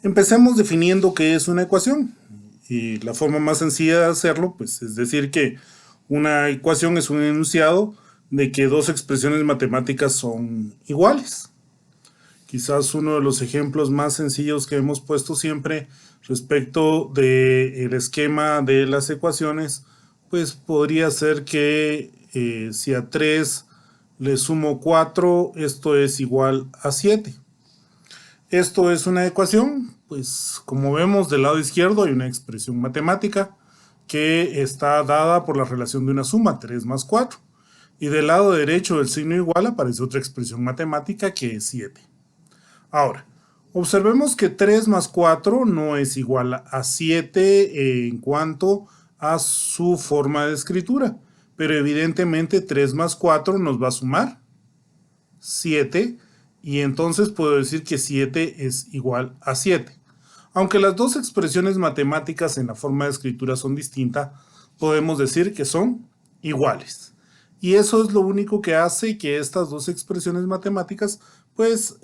Empecemos definiendo qué es una ecuación. Y la forma más sencilla de hacerlo, pues, es decir que una ecuación es un enunciado de que dos expresiones matemáticas son iguales. Quizás uno de los ejemplos más sencillos que hemos puesto siempre respecto del esquema de las ecuaciones, pues podría ser que si a 3 le sumo 4, esto es igual a 7. Esto es una ecuación, pues como vemos del lado izquierdo hay una expresión matemática que está dada por la relación de una suma, 3 más 4. Y del lado derecho del signo igual aparece otra expresión matemática que es 7. Ahora, observemos que 3 más 4 no es igual a 7 en cuanto a su forma de escritura, pero evidentemente 3 más 4 nos va a sumar 7, y entonces puedo decir que 7 es igual a 7. Aunque las dos expresiones matemáticas en la forma de escritura son distintas, podemos decir que son iguales. Y eso es lo único que hace que estas dos expresiones matemáticas, pues,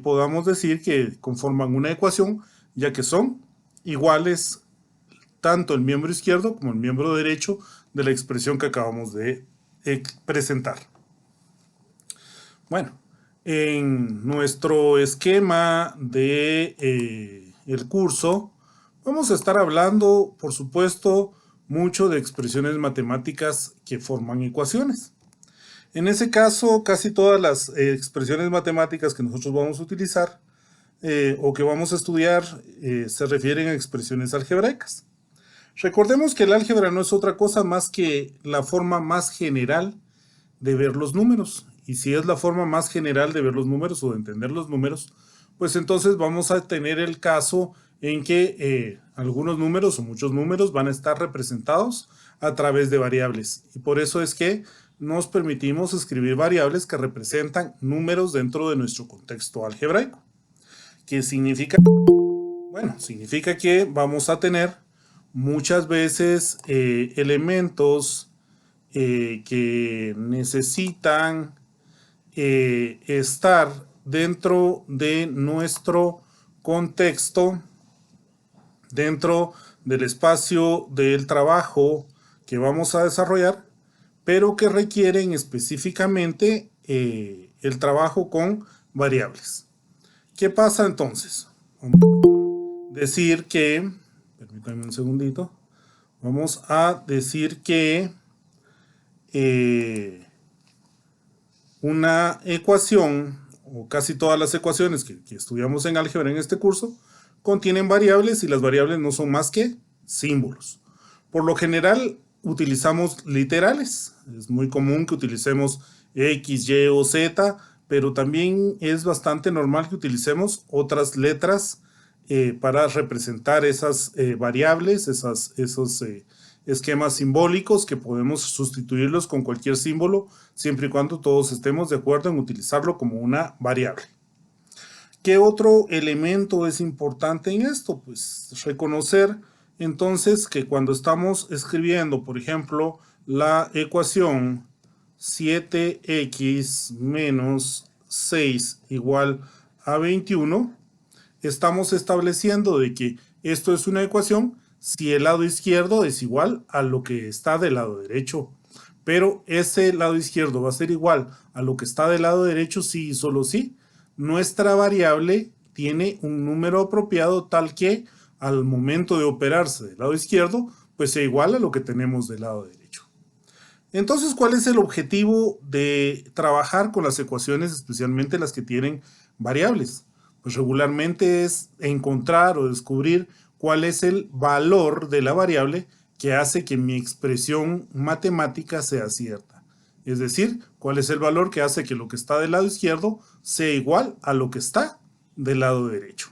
podamos decir que conforman una ecuación, ya que son iguales tanto el miembro izquierdo como el miembro derecho de la expresión que acabamos de presentar. Bueno, en nuestro esquema de el curso vamos a estar hablando, por supuesto, mucho de expresiones matemáticas que forman ecuaciones. En ese caso, casi todas las expresiones matemáticas que nosotros vamos a utilizar o que vamos a estudiar se refieren a expresiones algebraicas. Recordemos que el álgebra no es otra cosa más que la forma más general de ver los números. Y si es la forma más general de ver los números o de entender los números, pues entonces vamos a tener el caso en que algunos números o muchos números van a estar representados a través de variables. Y por eso es que nos permitimos escribir variables que representan números dentro de nuestro contexto algebraico. ¿Qué significa? Bueno, significa que vamos a tener muchas veces elementos que necesitan estar dentro de nuestro contexto, dentro del espacio del trabajo que vamos a desarrollar, pero que requieren específicamente el trabajo con variables. ¿Qué pasa entonces? Vamos a decir que, permítanme un segundito, vamos a decir que una ecuación, o casi todas las ecuaciones que estudiamos en álgebra en este curso, contienen variables y las variables no son más que símbolos. Por lo general utilizamos literales, es muy común que utilicemos X, Y o Z, pero también es bastante normal que utilicemos otras letras para representar esas variables, esos esquemas simbólicos que podemos sustituirlos con cualquier símbolo, siempre y cuando todos estemos de acuerdo en utilizarlo como una variable. ¿Qué otro elemento es importante en esto? Pues reconocer entonces que cuando estamos escribiendo, por ejemplo, la ecuación 7x menos 6 igual a 21, estamos estableciendo de que esto es una ecuación si el lado izquierdo es igual a lo que está del lado derecho. Pero ese lado izquierdo va a ser igual a lo que está del lado derecho si y solo si nuestra variable tiene un número apropiado tal que al momento de operarse del lado izquierdo, pues sea igual a lo que tenemos del lado derecho. Entonces, ¿cuál es el objetivo de trabajar con las ecuaciones, especialmente las que tienen variables? Pues regularmente es encontrar o descubrir cuál es el valor de la variable que hace que mi expresión matemática sea cierta. Es decir, cuál es el valor que hace que lo que está del lado izquierdo sea igual a lo que está del lado derecho.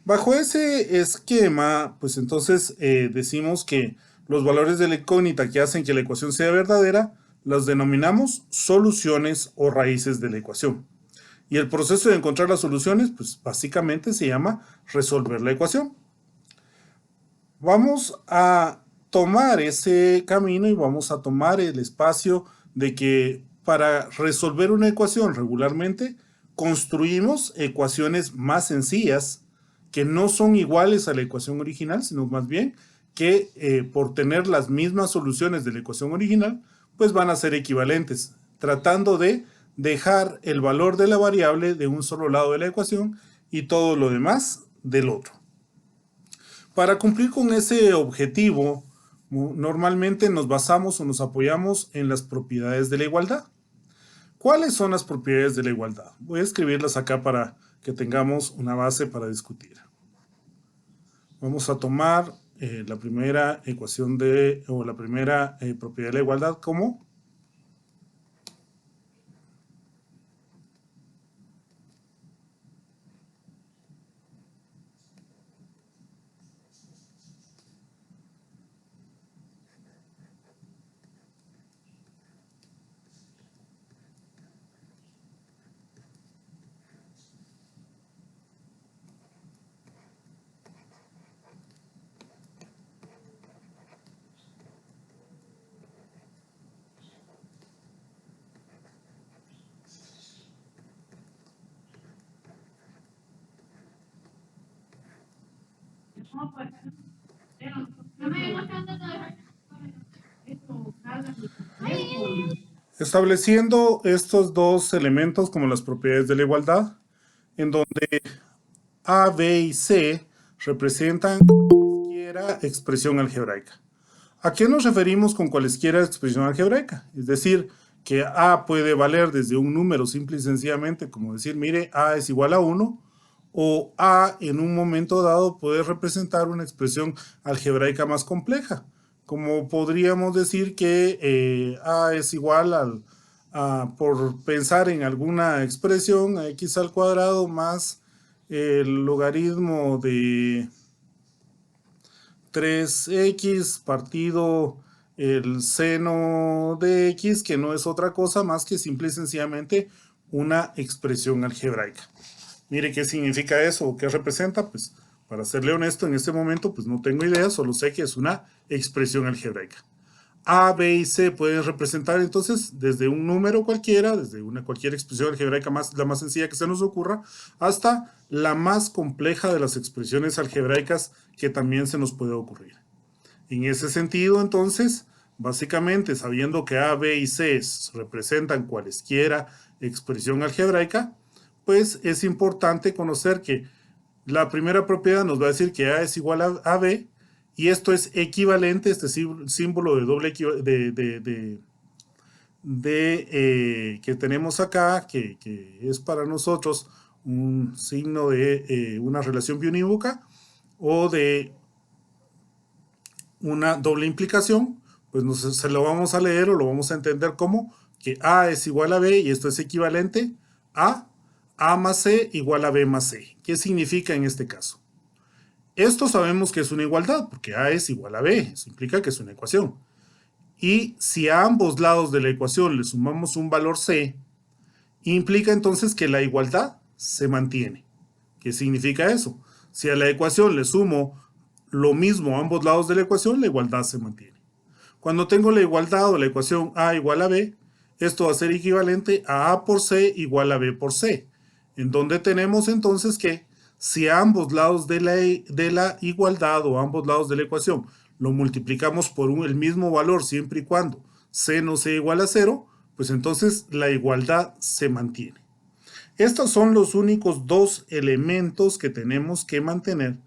Bajo ese esquema, pues entonces decimos que los valores de la incógnita que hacen que la ecuación sea verdadera, las denominamos soluciones o raíces de la ecuación. Y el proceso de encontrar las soluciones, pues básicamente se llama resolver la ecuación. Vamos a tomar ese camino y vamos a tomar el espacio de que para resolver una ecuación regularmente construimos ecuaciones más sencillas que no son iguales a la ecuación original, sino más bien que por tener las mismas soluciones de la ecuación original, pues van a ser equivalentes, tratando de dejar el valor de la variable de un solo lado de la ecuación y todo lo demás del otro. Para cumplir con ese objetivo, normalmente nos basamos o nos apoyamos en las propiedades de la igualdad. ¿Cuáles son las propiedades de la igualdad? Voy a escribirlas acá para que tengamos una base para discutir. Vamos a tomar la primera ecuación la primera propiedad de la igualdad como estableciendo estos dos elementos como las propiedades de la igualdad, en donde A, B y C representan cualquiera expresión algebraica. ¿A qué nos referimos con cualesquiera expresión algebraica? Es decir, que A puede valer desde un número simple y sencillamente, como decir, mire, A es igual a 1, o A en un momento dado puede representar una expresión algebraica más compleja, como podríamos decir que A es igual por pensar en alguna expresión, a x al cuadrado más el logaritmo de 3x partido el seno de x, que no es otra cosa más que simple y sencillamente una expresión algebraica. Mire qué significa eso o qué representa, pues para serle honesto en este momento pues no tengo idea, solo sé que es una expresión algebraica. A, B y C pueden representar entonces desde un número cualquiera, desde cualquier expresión algebraica la más sencilla que se nos ocurra, hasta la más compleja de las expresiones algebraicas que también se nos puede ocurrir. En ese sentido, entonces, básicamente sabiendo que A, B y C representan cualesquiera expresión algebraica, pues es importante conocer que la primera propiedad nos va a decir que A es igual a B, y esto es equivalente, este símbolo de doble que tenemos acá, que es para nosotros un signo de una relación biunívoca o de una doble implicación, pues se lo vamos a leer o lo vamos a entender como que A es igual a B y esto es equivalente a A más C igual a B más C. ¿Qué significa en este caso? Esto sabemos que es una igualdad, porque A es igual a B, eso implica que es una ecuación. Y si a ambos lados de la ecuación le sumamos un valor C, implica entonces que la igualdad se mantiene. ¿Qué significa eso? Si a la ecuación le sumo lo mismo a ambos lados de la ecuación, la igualdad se mantiene. Cuando tengo la igualdad o la ecuación A igual a B, esto va a ser equivalente a A por C igual a B por C, en donde tenemos entonces que si a ambos lados de la igualdad o a ambos lados de la ecuación lo multiplicamos por el mismo valor siempre y cuando C no sea igual a 0, pues entonces la igualdad se mantiene. Estos son los únicos dos elementos que tenemos que mantener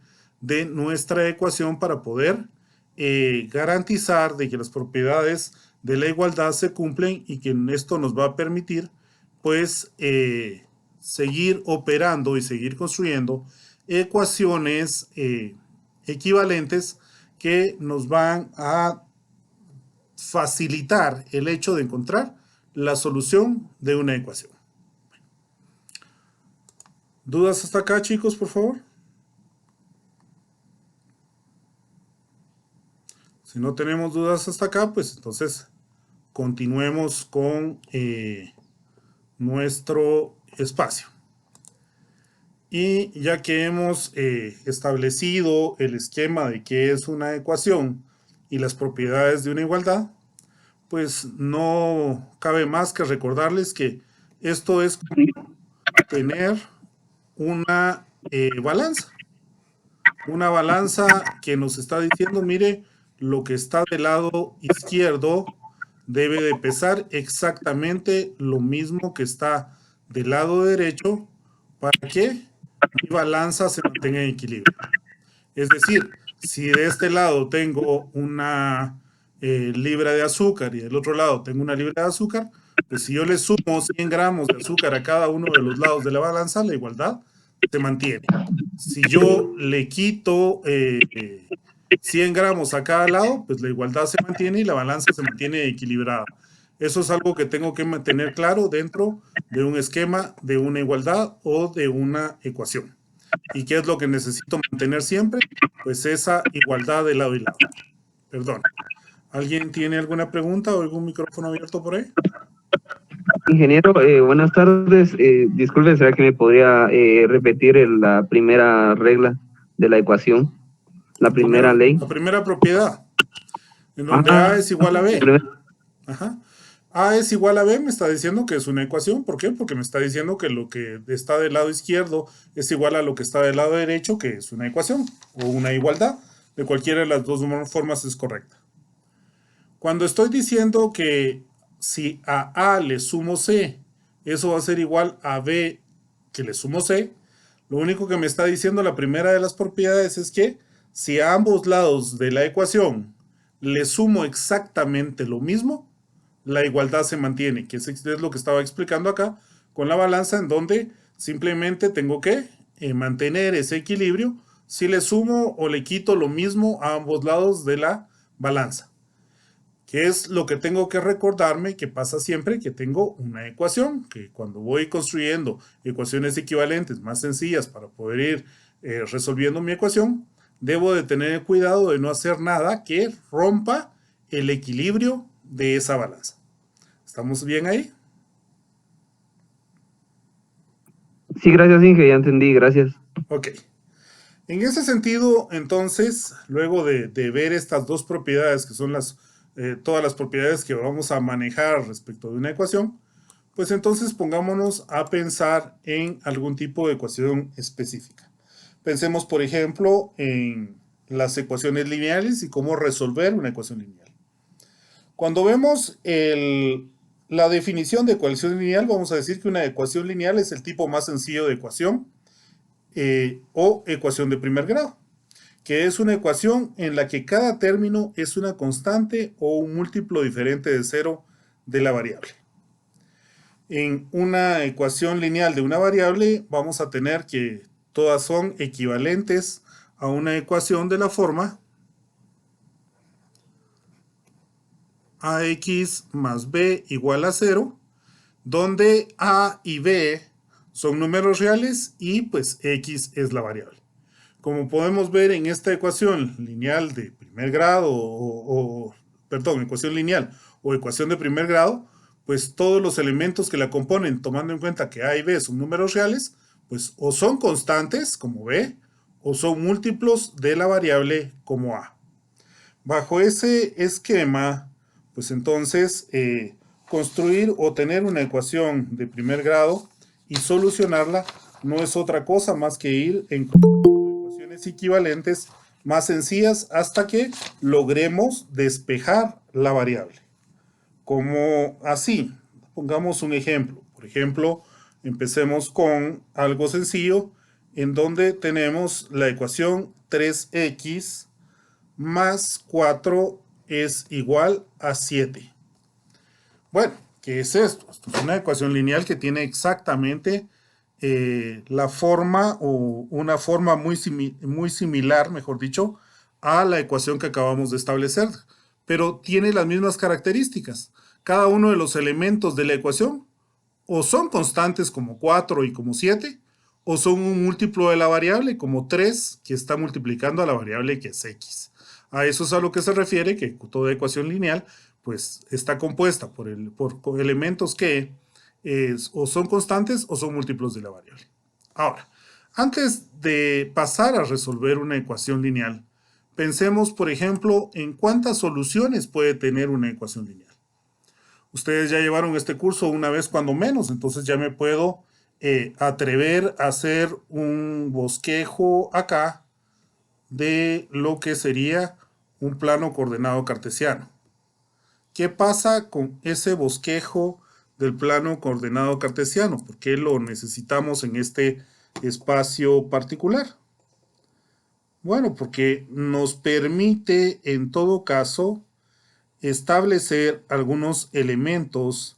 de nuestra ecuación para poder garantizar de que las propiedades de la igualdad se cumplen y que esto nos va a permitir pues seguir operando y seguir construyendo ecuaciones equivalentes que nos van a facilitar el hecho de encontrar la solución de una ecuación. ¿Dudas hasta acá, chicos, por favor? Si no tenemos dudas hasta acá, pues entonces continuemos con nuestro espacio. Y ya que hemos establecido el esquema de qué es una ecuación y las propiedades de una igualdad, pues no cabe más que recordarles que esto es tener una balanza. una balanza que nos está diciendo, mire, lo que está del lado izquierdo debe de pesar exactamente lo mismo que está del lado derecho para que mi balanza se mantenga en equilibrio. Es decir, si de este lado tengo una libra de azúcar y del otro lado tengo una libra de azúcar, pues si yo le sumo 100 gramos de azúcar a cada uno de los lados de la balanza, la igualdad se mantiene. Si yo le quito 100 gramos a cada lado, pues la igualdad se mantiene y la balanza se mantiene equilibrada. Eso es algo que tengo que mantener claro dentro de un esquema de una igualdad o de una ecuación. ¿Y qué es lo que necesito mantener siempre? Pues esa igualdad de lado y lado. Perdón. ¿Alguien tiene alguna pregunta o algún micrófono abierto por ahí? Ingeniero, buenas tardes. Disculpe, ¿será que me podría repetir la primera regla de la ecuación? La primera ley. La primera propiedad, en donde A es igual a B. Ajá. A es igual a B me está diciendo que es una ecuación. ¿Por qué? Porque me está diciendo que lo que está del lado izquierdo es igual a lo que está del lado derecho, que es una ecuación o una igualdad. De cualquiera de las dos formas es correcta. Cuando estoy diciendo que si a A le sumo C, eso va a ser igual a B que le sumo C, lo único que me está diciendo la primera de las propiedades es que si a ambos lados de la ecuación le sumo exactamente lo mismo, la igualdad se mantiene, que es lo que estaba explicando acá con la balanza, en donde simplemente tengo que mantener ese equilibrio si le sumo o le quito lo mismo a ambos lados de la balanza. ¿Qué es lo que tengo que recordarme que pasa siempre que tengo una ecuación? Que cuando voy construyendo ecuaciones equivalentes más sencillas para poder ir resolviendo mi ecuación, debo de tener cuidado de no hacer nada que rompa el equilibrio de esa balanza. ¿Estamos bien ahí? Sí, gracias, Inge, ya entendí, gracias. Ok. En ese sentido, entonces, luego de ver estas dos propiedades, que son todas las propiedades que vamos a manejar respecto de una ecuación, pues entonces pongámonos a pensar en algún tipo de ecuación específica. Pensemos, por ejemplo, en las ecuaciones lineales y cómo resolver una ecuación lineal. Cuando vemos la definición de ecuación lineal, vamos a decir que una ecuación lineal es el tipo más sencillo de ecuación o ecuación de primer grado, que es una ecuación en la que cada término es una constante o un múltiplo diferente de cero de la variable. En una ecuación lineal de una variable vamos a tener que todas son equivalentes a una ecuación de la forma ax más b igual a 0, donde a y b son números reales y pues x es la variable. Como podemos ver en esta ecuación lineal de primer grado ecuación lineal o ecuación de primer grado, pues todos los elementos que la componen, tomando en cuenta que a y b son números reales, pues o son constantes como b o son múltiplos de la variable como a. Bajo ese esquema, pues entonces construir o tener una ecuación de primer grado y solucionarla no es otra cosa más que ir en ecuaciones equivalentes más sencillas hasta que logremos despejar la variable. Como así, pongamos un ejemplo. Por ejemplo, empecemos con algo sencillo en donde tenemos la ecuación 3x más 4 es igual a 7. Bueno, ¿qué es esto? Esto es una ecuación lineal que tiene exactamente la forma o una forma muy similar, mejor dicho, a la ecuación que acabamos de establecer, pero tiene las mismas características. Cada uno de los elementos de la ecuación o son constantes como 4 y como 7, o son un múltiplo de la variable como 3 que está multiplicando a la variable que es x. A eso es a lo que se refiere que toda ecuación lineal pues está compuesta por elementos que o son constantes o son múltiplos de la variable. Ahora, antes de pasar a resolver una ecuación lineal, pensemos, por ejemplo, en cuántas soluciones puede tener una ecuación lineal. Ustedes ya llevaron este curso una vez cuando menos, entonces ya me puedo atrever a hacer un bosquejo acá de lo que sería un plano coordenado cartesiano. ¿Qué pasa con ese bosquejo del plano coordenado cartesiano? ¿Por qué lo necesitamos en este espacio particular? Bueno, porque nos permite en todo caso establecer algunos elementos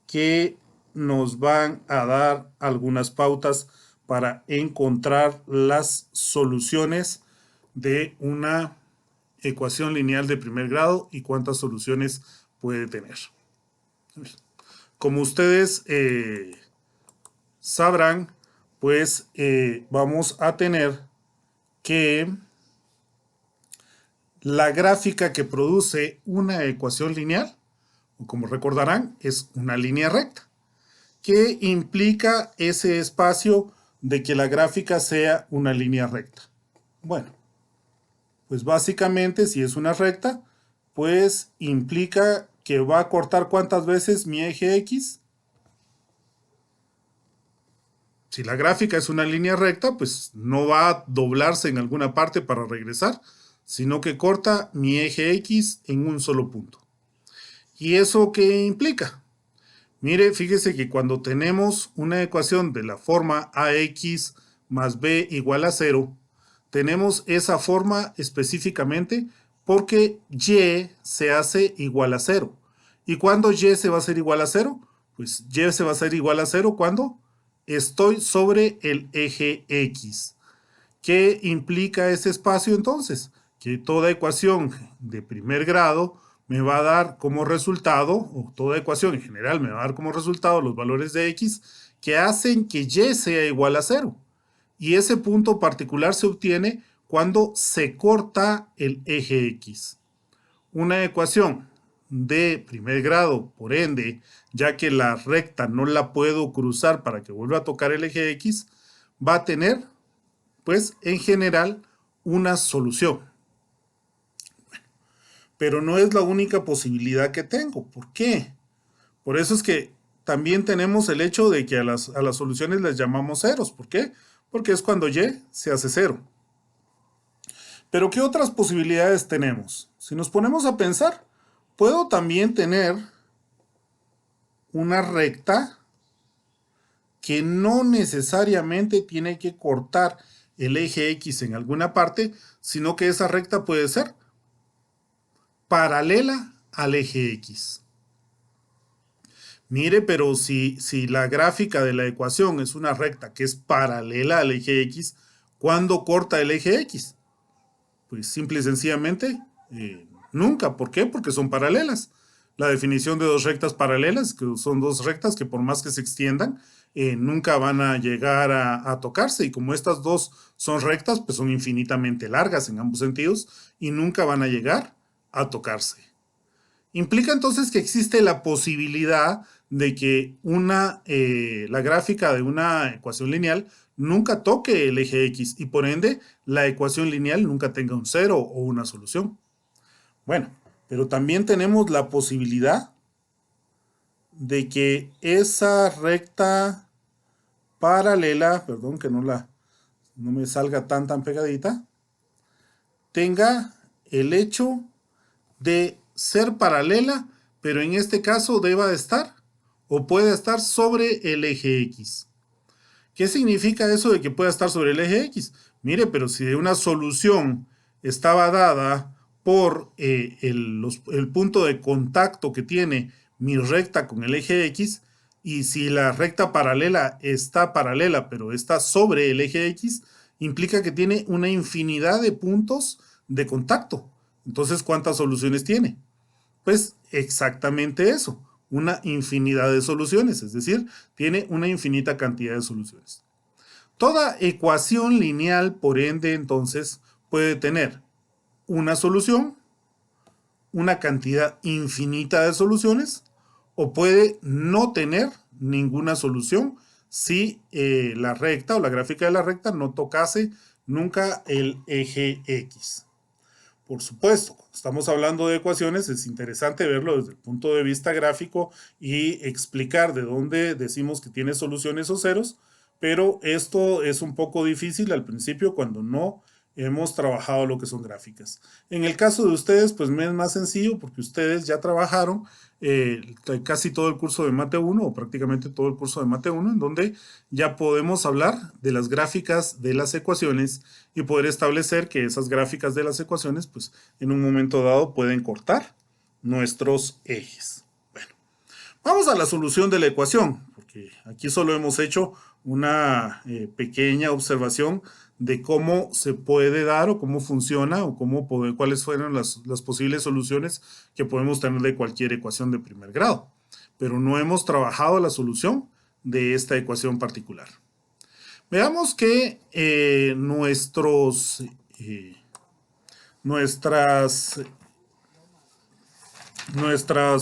que nos van a dar algunas pautas para encontrar las soluciones de una ecuación lineal de primer grado y cuántas soluciones puede tener. Como ustedes sabrán, pues vamos a tener que la gráfica que produce una ecuación lineal, o como recordarán, es una línea recta, que implica ese espacio de que la gráfica sea una línea recta. Bueno, pues básicamente si es una recta, pues implica que va a cortar ¿cuántas veces mi eje X? Si la gráfica es una línea recta, pues no va a doblarse en alguna parte para regresar, sino que corta mi eje X en un solo punto. ¿Y eso qué implica? Mire, fíjese que cuando tenemos una ecuación de la forma AX más B igual a 0, tenemos esa forma específicamente porque Y se hace igual a 0. ¿Y cuándo Y se va a hacer igual a 0? Pues Y se va a hacer igual a 0 cuando estoy sobre el eje X. ¿Qué implica ese espacio entonces? Que toda ecuación de primer grado me va a dar como resultado, o toda ecuación en general me va a dar como resultado los valores de X que hacen que Y sea igual a 0. Y ese punto particular se obtiene cuando se corta el eje X. Una ecuación de primer grado, por ende, ya que la recta no la puedo cruzar para que vuelva a tocar el eje X, va a tener, pues, en general, una solución. Pero no es la única posibilidad que tengo. ¿Por qué? Por eso es que también tenemos el hecho de que a las soluciones les llamamos ceros. ¿Por qué? Porque es cuando Y se hace cero. Pero ¿qué otras posibilidades tenemos? Si nos ponemos a pensar, puedo también tener una recta que no necesariamente tiene que cortar el eje X en alguna parte, sino que esa recta puede ser paralela al eje X. Mire, pero si la gráfica de la ecuación es una recta que es paralela al eje X, ¿cuándo corta el eje X? Pues simple y sencillamente nunca. ¿Por qué? Porque son paralelas. La definición de dos rectas paralelas, que son dos rectas que por más que se extiendan, nunca van a llegar a tocarse. Y como estas dos son rectas, pues son infinitamente largas en ambos sentidos y nunca van a llegar a tocarse. Implica entonces que existe la posibilidad de que la gráfica de una ecuación lineal nunca toque el eje X y por ende la ecuación lineal nunca tenga un cero o una solución. Bueno, pero también tenemos la posibilidad de que esa recta paralela, perdón que no me salga tan pegadita, tenga el hecho de ser paralela, pero en este caso deba de estar o puede estar sobre el eje X. ¿Qué significa eso de que pueda estar sobre el eje X? Mire, pero si una solución estaba dada por el punto de contacto que tiene mi recta con el eje X, y si la recta paralela está paralela, pero está sobre el eje X, implica que tiene una infinidad de puntos de contacto. Entonces, ¿cuántas soluciones tiene? Pues exactamente eso, una infinidad de soluciones, es decir, tiene una infinita cantidad de soluciones. Toda ecuación lineal, por ende, entonces, puede tener una solución, una cantidad infinita de soluciones, o puede no tener ninguna solución si la recta o la gráfica de la recta no tocase nunca el eje X. Por supuesto, cuando estamos hablando de ecuaciones es interesante verlo desde el punto de vista gráfico y explicar de dónde decimos que tiene soluciones o ceros, pero esto es un poco difícil al principio cuando no hemos trabajado lo que son gráficas. En el caso de ustedes, pues me es más sencillo porque ustedes ya trabajaron casi todo el curso de Mate 1 o prácticamente todo el curso de Mate 1, en donde ya podemos hablar de las gráficas de las ecuaciones y poder establecer que esas gráficas de las ecuaciones, pues en un momento dado pueden cortar nuestros ejes. Bueno, vamos a la solución de la ecuación, porque aquí solo hemos hecho una pequeña observación de cómo se puede dar o cómo funciona o cuáles fueron las posibles soluciones que podemos tener de cualquier ecuación de primer grado. Pero no hemos trabajado la solución de esta ecuación particular. Veamos que nuestros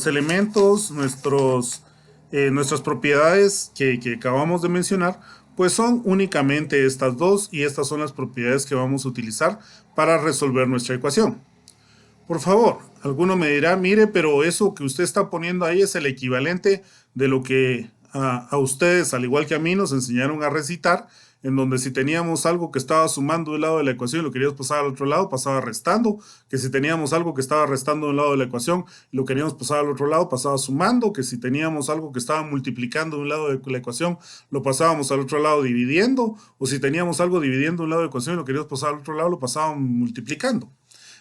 elementos, nuestras propiedades que acabamos de mencionar, pues son únicamente estas dos y estas son las propiedades que vamos a utilizar para resolver nuestra ecuación. Por favor, alguno me dirá, mire, pero eso que usted está poniendo ahí es el equivalente de lo que a ustedes, al igual que a mí, nos enseñaron a recitar, en donde si teníamos algo que estaba sumando de un lado de la ecuación y lo queríamos pasar al otro lado, pasaba restando, que si teníamos algo que estaba restando de un lado de la ecuación y lo queríamos pasar al otro lado, pasaba sumando, que si teníamos algo que estaba multiplicando de un lado de la ecuación, lo pasábamos al otro lado dividiendo, o si teníamos algo dividiendo de un lado de la ecuación y lo queríamos pasar al otro lado, lo pasábamos multiplicando.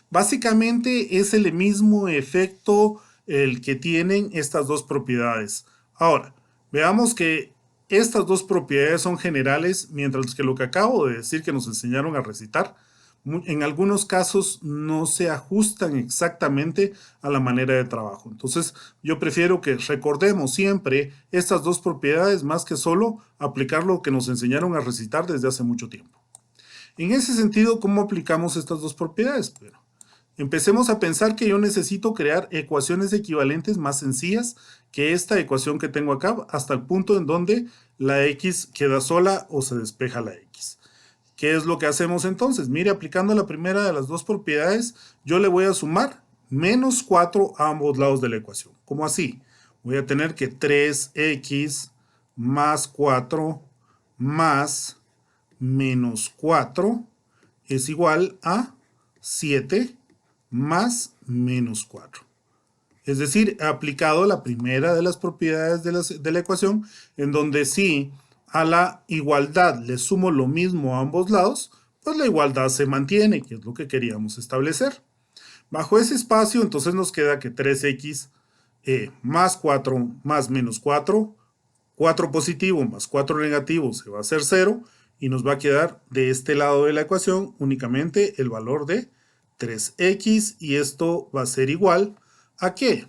Básicamente es el mismo efecto el que tienen estas dos propiedades. Ahora, veamos que estas dos propiedades son generales, mientras que lo que acabo de decir que nos enseñaron a recitar, en algunos casos no se ajustan exactamente a la manera de trabajo. Entonces, yo prefiero que recordemos siempre estas dos propiedades más que solo aplicar lo que nos enseñaron a recitar desde hace mucho tiempo. En ese sentido, ¿cómo aplicamos estas dos propiedades? Bueno, empecemos a pensar que yo necesito crear ecuaciones equivalentes más sencillas que esta ecuación que tengo acá, hasta el punto en donde la x queda sola o se despeja la x. ¿Qué es lo que hacemos entonces? Mire, aplicando la primera de las dos propiedades, yo le voy a sumar menos 4 a ambos lados de la ecuación. ¿Cómo así? Voy a tener que 3x más 4 más menos 4 es igual a 7 más menos 4. Es decir, he aplicado la primera de las propiedades de la ecuación, en donde si a la igualdad le sumo lo mismo a ambos lados, pues la igualdad se mantiene, que es lo que queríamos establecer. Bajo ese espacio, entonces nos queda que 3x más 4 más menos 4, 4 positivo más 4 negativo se va a hacer 0, y nos va a quedar de este lado de la ecuación únicamente el valor de 3x, y esto va a ser igual ¿a qué?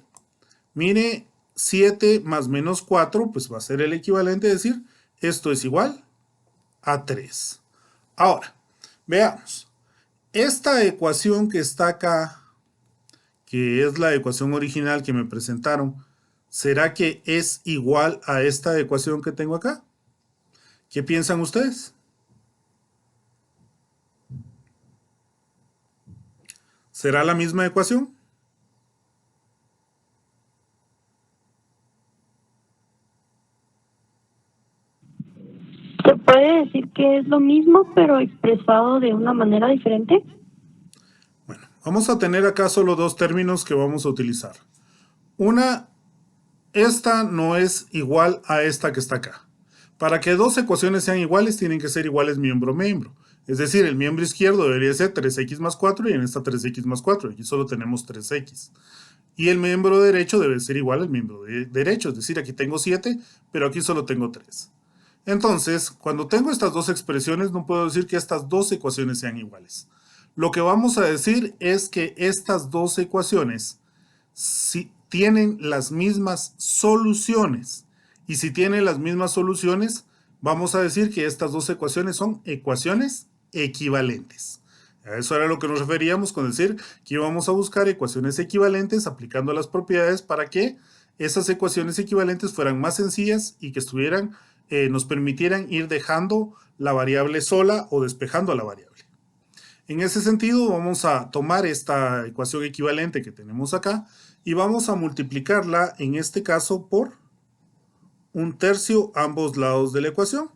Mire, 7 más menos 4, pues va a ser el equivalente, es decir, esto es igual a 3. Ahora, veamos. Esta ecuación que está acá, que es la ecuación original que me presentaron, ¿será que es igual a esta ecuación que tengo acá? ¿Qué piensan ustedes? ¿Será la misma ecuación? ¿Se puede decir que es lo mismo, pero expresado de una manera diferente? Bueno, vamos a tener acá solo dos términos que vamos a utilizar. Una, esta no es igual a esta que está acá. Para que dos ecuaciones sean iguales, tienen que ser iguales miembro-miembro. Es decir, el miembro izquierdo debería ser 3x más 4 y en esta 3x más 4. Aquí solo tenemos 3x. Y el miembro derecho debe ser igual al miembro derecho. Es decir, aquí tengo 7, pero aquí solo tengo 3. Entonces, cuando tengo estas dos expresiones, no puedo decir que estas dos ecuaciones sean iguales. Lo que vamos a decir es que estas dos ecuaciones tienen las mismas soluciones. Y si tienen las mismas soluciones, vamos a decir que estas dos ecuaciones son ecuaciones equivalentes. A eso era lo que nos referíamos con decir que íbamos a buscar ecuaciones equivalentes aplicando las propiedades para que esas ecuaciones equivalentes fueran más sencillas y que nos permitieran ir dejando la variable sola o despejando a la variable. En ese sentido, vamos a tomar esta ecuación equivalente que tenemos acá y vamos a multiplicarla, en este caso, por 1/3 ambos lados de la ecuación.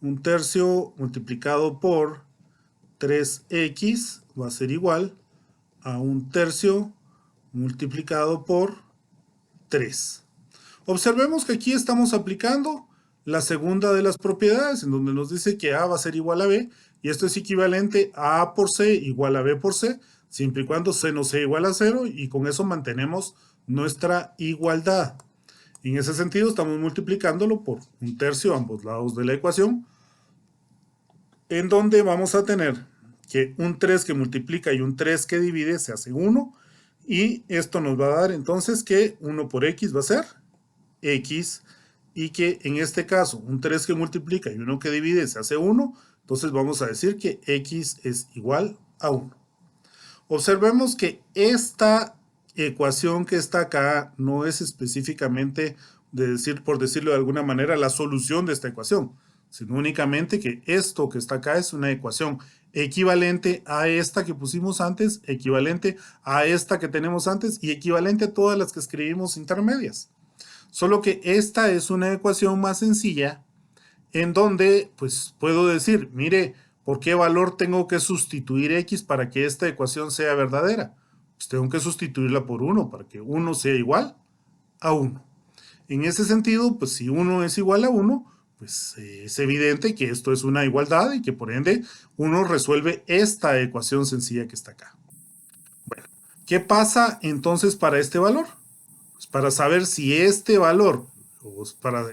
1/3 multiplicado por 3x va a ser igual a 1/3 multiplicado por 3. Observemos que aquí estamos aplicando la segunda de las propiedades, en donde nos dice que A va a ser igual a B, y esto es equivalente a A por C igual a B por C, siempre y cuando C no sea igual a 0, y con eso mantenemos nuestra igualdad. En ese sentido estamos multiplicándolo por 1/3 a ambos lados de la ecuación, en donde vamos a tener que un 3 que multiplica y un 3 que divide se hace 1, y esto nos va a dar entonces que 1 por x va a ser x, y que en este caso un 3 que multiplica y 1 que divide se hace 1, entonces vamos a decir que x es igual a 1. Observemos que esta ecuación que está acá no es específicamente, por decirlo de alguna manera, la solución de esta ecuación, sino únicamente que esto que está acá es una ecuación equivalente a esta que pusimos antes, equivalente a esta que tenemos antes y equivalente a todas las que escribimos intermedias. Solo que esta es una ecuación más sencilla, en donde pues puedo decir, mire, ¿por qué valor tengo que sustituir x para que esta ecuación sea verdadera? Pues tengo que sustituirla por 1 para que 1 sea igual a 1. En ese sentido, pues si 1 es igual a 1, pues es evidente que esto es una igualdad y que por ende 1 resuelve esta ecuación sencilla que está acá. Bueno, ¿qué pasa entonces para este valor? Pues para saber si este valor, o para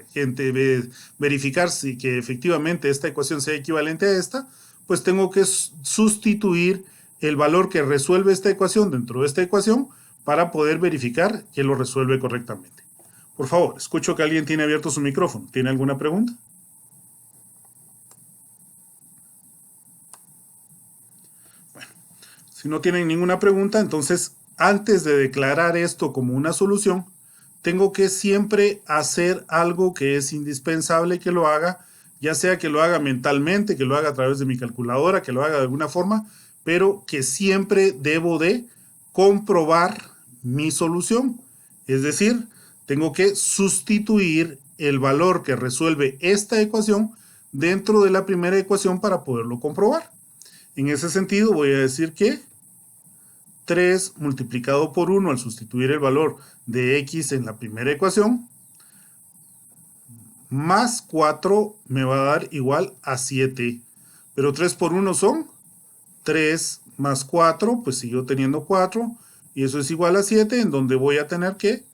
verificar si que efectivamente esta ecuación sea equivalente a esta, pues tengo que sustituir el valor que resuelve esta ecuación dentro de esta ecuación para poder verificar que lo resuelve correctamente. Por favor, escucho que alguien tiene abierto su micrófono. ¿Tiene alguna pregunta? Bueno, si no tienen ninguna pregunta, entonces antes de declarar esto como una solución, tengo que siempre hacer algo que es indispensable que lo haga, ya sea que lo haga mentalmente, que lo haga a través de mi calculadora, que lo haga de alguna forma, pero que siempre debo de comprobar mi solución. Es decir, tengo que sustituir el valor que resuelve esta ecuación dentro de la primera ecuación para poderlo comprobar. En ese sentido voy a decir que 3 multiplicado por 1 al sustituir el valor de x en la primera ecuación, más 4 me va a dar igual a 7. Pero 3 por 1 son 3 más 4, pues sigo teniendo 4, y eso es igual a 7, en donde voy a tener que,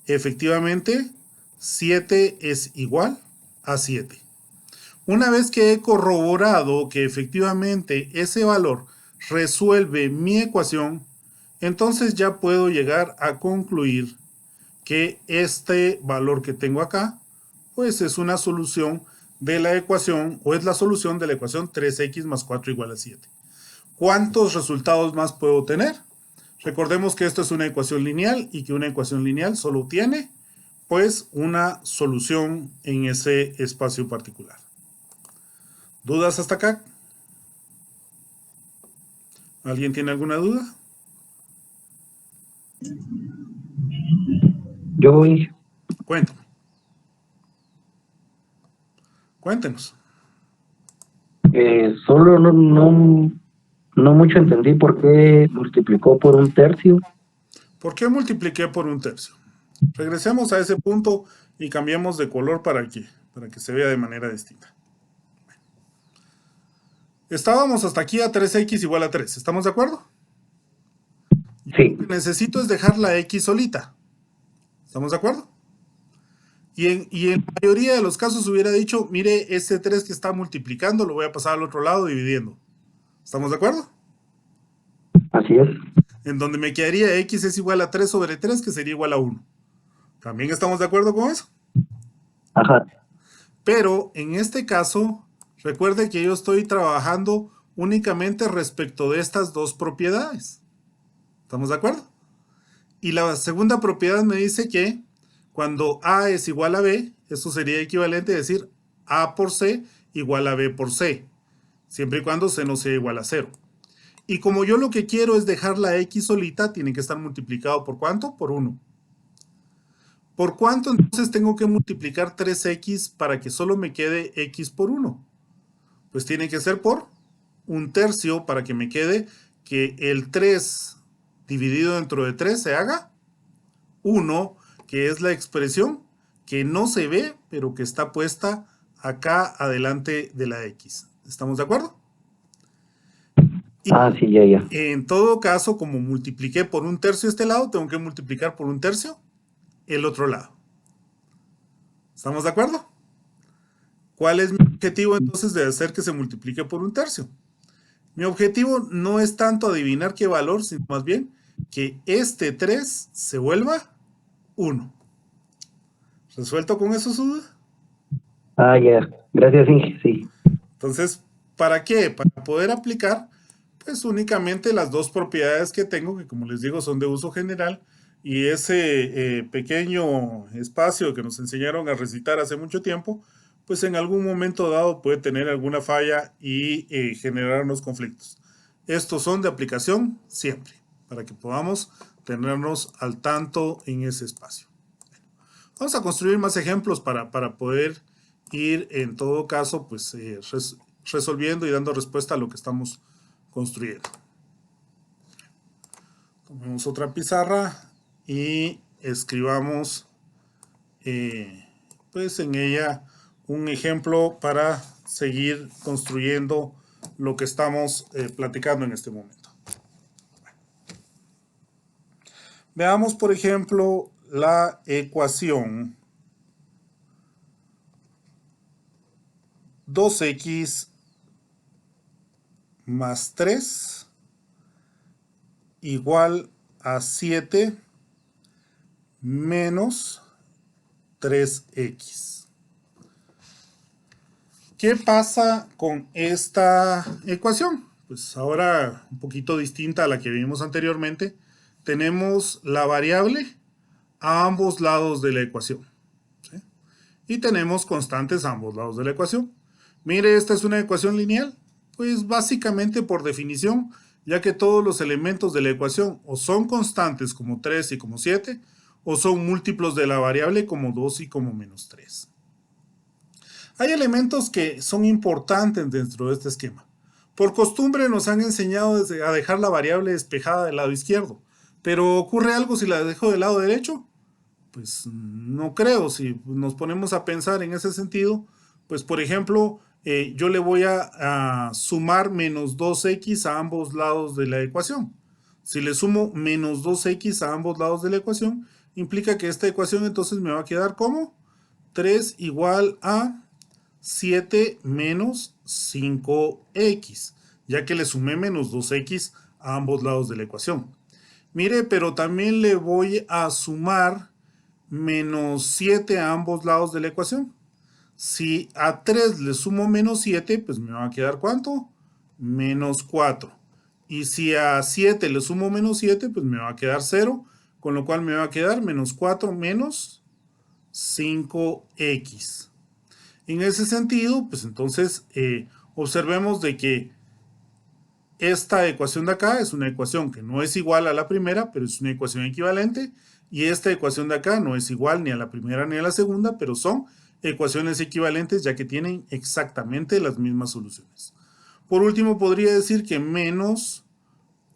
efectivamente, 7 es igual a 7. Una vez que he corroborado que efectivamente ese valor resuelve mi ecuación, entonces ya puedo llegar a concluir que este valor que tengo acá, pues es una solución de la ecuación, o es la solución de la ecuación 3x más 4 igual a 7. ¿Cuántos resultados más puedo tener? Recordemos que esto es una ecuación lineal y que una ecuación lineal solo tiene, pues, una solución en ese espacio particular. ¿Dudas hasta acá? ¿Alguien tiene alguna duda? Yo voy. Cuéntame. Cuéntenos. Solo no mucho entendí por qué multiplicó por 1/3. ¿Por qué multipliqué por 1/3? Regresemos a ese punto y cambiemos de color para que se vea de manera distinta. Estábamos hasta aquí a 3x igual a 3. ¿Estamos de acuerdo? Sí. Lo que necesito es dejar la x solita. ¿Estamos de acuerdo? Y en la mayoría de los casos hubiera dicho, mire, este 3 que está multiplicando lo voy a pasar al otro lado dividiendo. ¿Estamos de acuerdo? Así es. En donde me quedaría x es igual a 3 sobre 3, que sería igual a 1. ¿También estamos de acuerdo con eso? Ajá. Pero en este caso, recuerde que yo estoy trabajando únicamente respecto de estas dos propiedades. ¿Estamos de acuerdo? Y la segunda propiedad me dice que cuando A es igual a B, eso sería equivalente a decir A por C igual a B por C, siempre y cuando C no sea igual a 0. Y como yo lo que quiero es dejar la X solita, tiene que estar multiplicado ¿por cuánto? Por 1. ¿Por cuánto entonces tengo que multiplicar 3x para que solo me quede x por 1? Pues tiene que ser por un tercio para que me quede que el 3 dividido dentro de 3 se haga 1, que es la expresión que no se ve, pero que está puesta acá adelante de la X. ¿Estamos de acuerdo? Y sí, ya. en todo caso, como multipliqué por un tercio este lado, tengo que multiplicar por un tercio el otro lado. ¿Estamos de acuerdo? ¿Cuál es mi objetivo entonces de hacer que se multiplique por un tercio? Mi objetivo no es tanto adivinar qué valor, sino más bien que este 3 se vuelva 1. ¿Resuelto con eso su duda? Ya. Gracias, Inge, sí. Entonces, ¿para qué? Para poder aplicar, pues únicamente las dos propiedades que tengo, que como les digo son de uso general, y ese pequeño espacio que nos enseñaron a recitar hace mucho tiempo, pues en algún momento dado puede tener alguna falla y generarnos conflictos. Estos son de aplicación siempre, para que podamos tenernos al tanto en ese espacio. Vamos a construir más ejemplos para poder ir en todo caso pues resolviendo y dando respuesta a lo que estamos construyendo. Tomemos otra pizarra y escribamos pues en ella un ejemplo para seguir construyendo lo que estamos platicando en este momento. Veamos, por ejemplo, la ecuación 2x más 3 igual a 7 menos 3x. ¿Qué pasa con esta ecuación? Pues ahora un poquito distinta a la que vimos anteriormente. Tenemos la variable a ambos lados de la ecuación, ¿sí? Y tenemos constantes a ambos lados de la ecuación. Mire, esta es una ecuación lineal. Pues básicamente por definición, ya que todos los elementos de la ecuación o son constantes como 3 y como 7, o son múltiplos de la variable como 2 y como menos 3. Hay elementos que son importantes dentro de este esquema. Por costumbre nos han enseñado a dejar la variable despejada del lado izquierdo, pero ¿ocurre algo si la dejo del lado derecho? Pues no creo. Si nos ponemos a pensar en ese sentido, pues por ejemplo, yo le voy a sumar menos 2x a ambos lados de la ecuación. Si le sumo menos 2x a ambos lados de la ecuación, implica que esta ecuación entonces me va a quedar como 3 igual a 7 menos 5x, ya que le sumé menos 2x a ambos lados de la ecuación. Mire, pero también le voy a sumar menos 7 a ambos lados de la ecuación. Si a 3 le sumo menos 7, pues me va a quedar ¿cuánto? Menos 4. Y si a 7 le sumo menos 7, pues me va a quedar 0, con lo cual me va a quedar menos 4 menos 5x. En ese sentido, pues entonces observemos de que esta ecuación de acá es una ecuación que no es igual a la primera, pero es una ecuación equivalente. Y esta ecuación de acá no es igual ni a la primera ni a la segunda, pero son ecuaciones equivalentes ya que tienen exactamente las mismas soluciones. Por último, podría decir que menos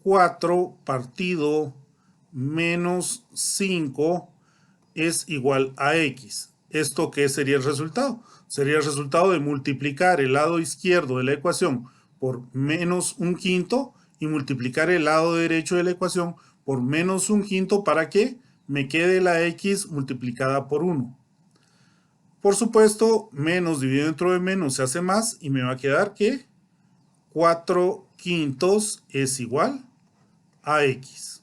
4 partido menos 5 es igual a x. ¿Esto qué sería el resultado? Sería el resultado de multiplicar el lado izquierdo de la ecuación por menos 1/5 y multiplicar el lado derecho de la ecuación por menos 1/5 para que me quede la x multiplicada por 1. Por supuesto, menos dividido dentro de menos se hace más y me va a quedar que 4/5 es igual a x.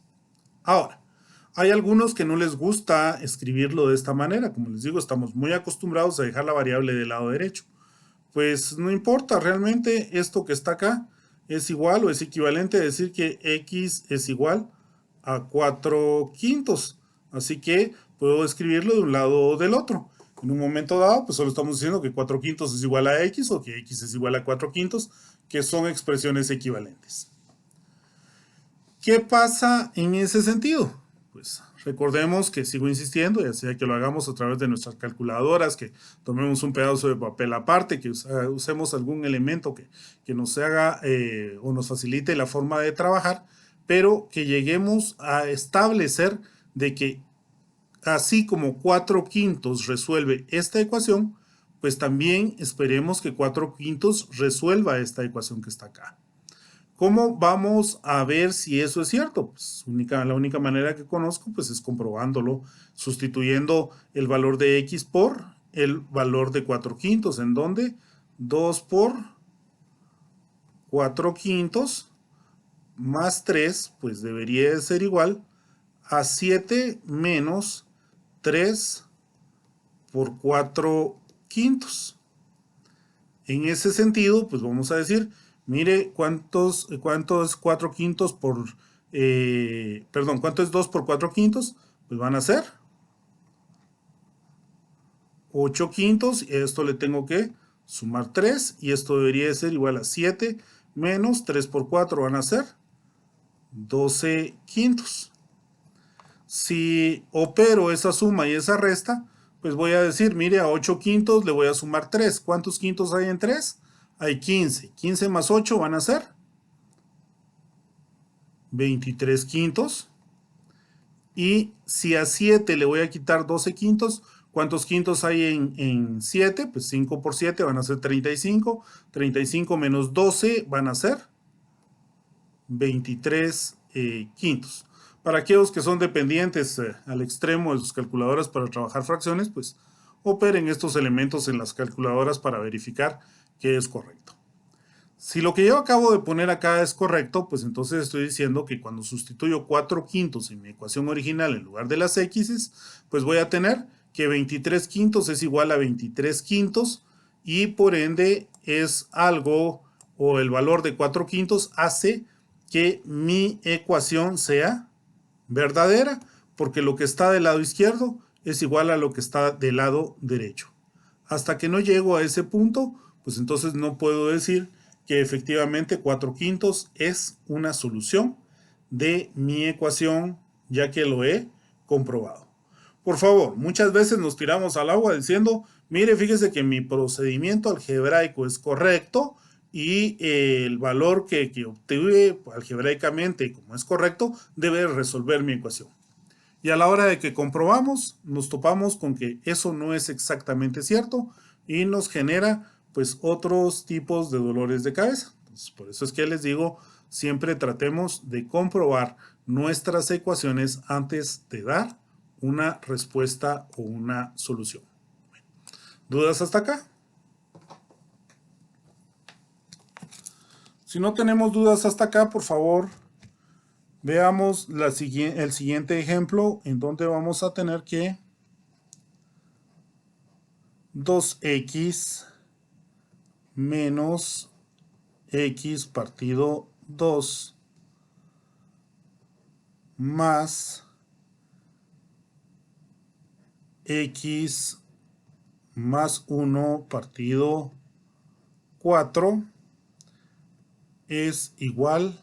Ahora, hay algunos que no les gusta escribirlo de esta manera. Como les digo, estamos muy acostumbrados a dejar la variable del lado derecho. Pues no importa, realmente esto que está acá es igual o es equivalente a decir que x es igual a 4/5. Así que puedo escribirlo de un lado o del otro. En un momento dado, pues solo estamos diciendo que 4/5 es igual a x o que x es igual a 4/5, que son expresiones equivalentes. ¿Qué pasa en ese sentido? pues recordemos que sigo insistiendo, ya sea que lo hagamos a través de nuestras calculadoras, que tomemos un pedazo de papel aparte, que usemos algún elemento que nos haga o nos facilite la forma de trabajar, pero que lleguemos a establecer de que así como 4/5 resuelve esta ecuación, pues también esperemos que 4/5 resuelva esta ecuación que está acá. ¿Cómo vamos a ver si eso es cierto? Pues la única manera que conozco pues es comprobándolo, sustituyendo el valor de x por el valor de 4/5, en donde 2 por 4/5 más 3 pues debería de ser igual a 7 menos 3 por 4/5. En ese sentido, pues vamos a decir, mire, cuánto es 4/5 por, perdón, ¿cuánto es 2 por 4/5? Pues van a ser 8/5, y a esto le tengo que sumar 3, y esto debería de ser igual a 7 menos 3 por 4, van a ser 12/5. Si opero esa suma y esa resta, pues voy a decir, mire, a 8/5 le voy a sumar 3. ¿Cuántos quintos hay en 3? Hay 15. 15 más 8 van a ser 23/5. Y si a 7 le voy a quitar 12/5, ¿cuántos quintos hay en 7? Pues 5 por 7 van a ser 35. 35 menos 12 van a ser 23/5. Para aquellos que son dependientes al extremo de sus calculadoras para trabajar fracciones, pues operen estos elementos en las calculadoras para verificar que es correcto. Si lo que yo acabo de poner acá es correcto, pues entonces estoy diciendo que cuando sustituyo 4/5 en mi ecuación original en lugar de las x, pues voy a tener que 23/5 es igual a 23/5 y por ende es algo, o el valor de 4/5 hace que mi ecuación sea verdadera, porque lo que está del lado izquierdo es igual a lo que está del lado derecho. Hasta que no llego a ese punto, pues entonces no puedo decir que efectivamente 4/5 es una solución de mi ecuación, ya que lo he comprobado. Por favor, muchas veces nos tiramos al agua diciendo, mire, fíjese que mi procedimiento algebraico es correcto, y el valor que obtuve algebraicamente, como es correcto, debe resolver mi ecuación. Y a la hora de que comprobamos, nos topamos con que eso no es exactamente cierto y nos genera pues otros tipos de dolores de cabeza. Entonces, por eso es que les digo, siempre tratemos de comprobar nuestras ecuaciones antes de dar una respuesta o una solución. ¿Dudas hasta acá? Si no tenemos dudas hasta acá, por favor, veamos el siguiente ejemplo, en donde vamos a tener que 2x menos x partido 2 más x más 1 partido 4 es igual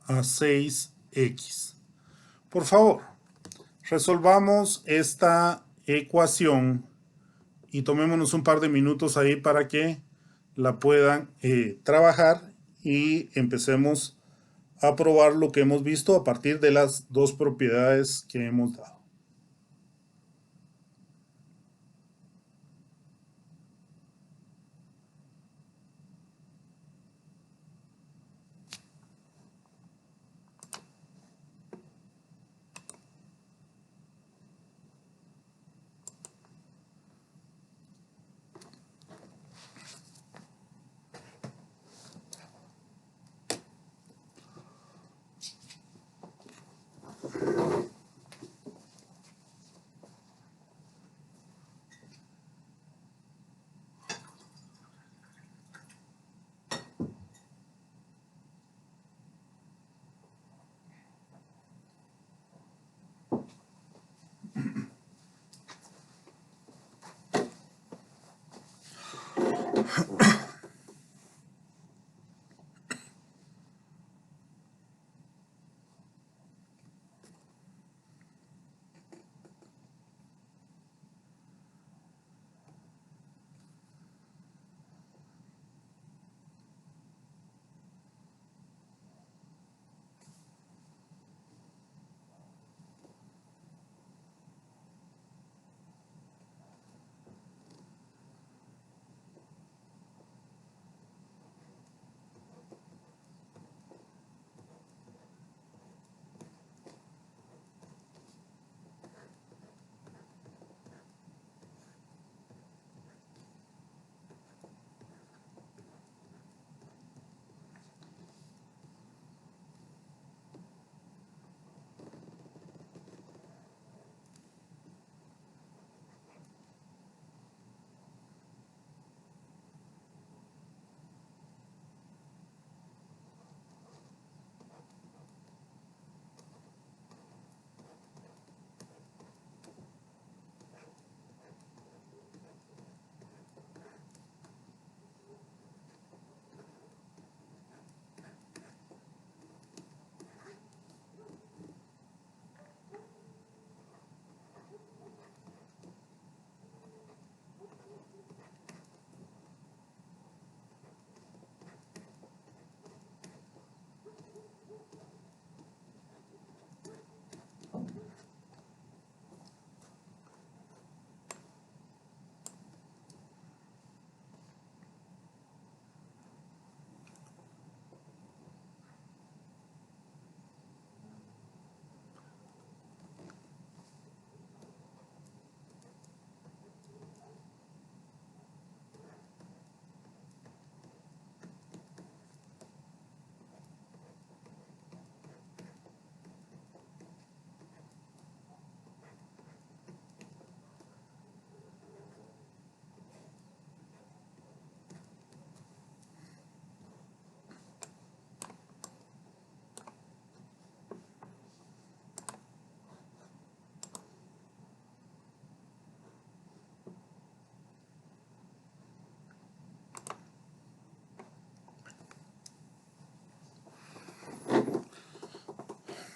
a 6x. Por favor, resolvamos esta ecuación y tomémonos un par de minutos ahí para que la puedan trabajar y empecemos a probar lo que hemos visto a partir de las dos propiedades que hemos dado.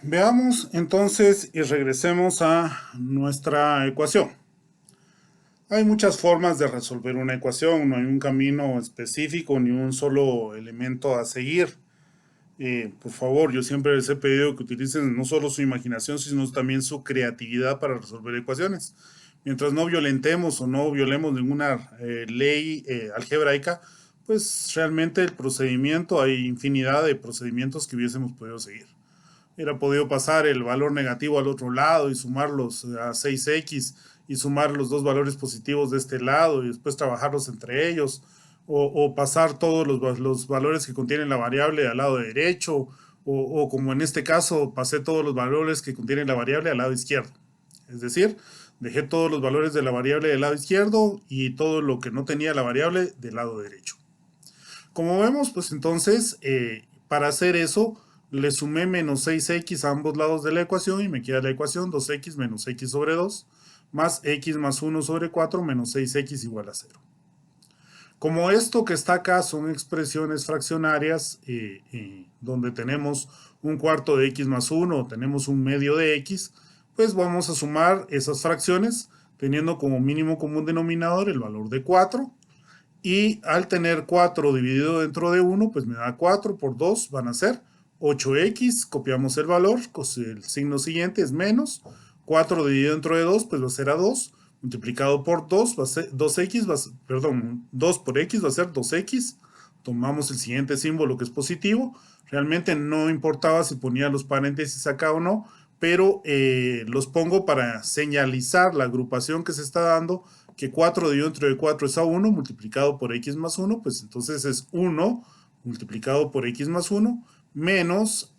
Veamos entonces y regresemos a nuestra ecuación. Hay muchas formas de resolver una ecuación, no hay un camino específico ni un solo elemento a seguir. Por favor, yo siempre les he pedido que utilicen no solo su imaginación, sino también su creatividad para resolver ecuaciones. Mientras no violentemos o no violemos ninguna ley algebraica, pues realmente el procedimiento, hay infinidad de procedimientos que hubiésemos podido seguir. Hubiera podido pasar el valor negativo al otro lado y sumarlos a 6x y sumar los dos valores positivos de este lado y después trabajarlos entre ellos, o pasar todos los valores que contienen la variable al lado derecho, o como en este caso pasé todos los valores que contienen la variable al lado izquierdo. Es decir, dejé todos los valores de la variable del lado izquierdo y todo lo que no tenía la variable del lado derecho. Como vemos, pues entonces, para hacer eso, le sumé menos 6x a ambos lados de la ecuación y me queda la ecuación 2x menos x sobre 2 más x más 1 sobre 4 menos 6x igual a 0. Como esto que está acá son expresiones fraccionarias donde tenemos un cuarto de x más 1 o tenemos un medio de x, pues vamos a sumar esas fracciones teniendo como mínimo común denominador el valor de 4. Y al tener 4 dividido dentro de 1, pues me da 4 por 2, van a ser 8x, copiamos el valor, pues el signo siguiente es menos, 4 dividido dentro de 2, pues va a ser a 2, multiplicado por 2, va a ser 2x, 2 por x va a ser 2x, tomamos el siguiente símbolo que es positivo, realmente no importaba si ponía los paréntesis acá o no, pero los pongo para señalizar la agrupación que se está dando, que 4 dividido entre 4 es a 1, multiplicado por x más 1, pues entonces es 1 multiplicado por x más 1, menos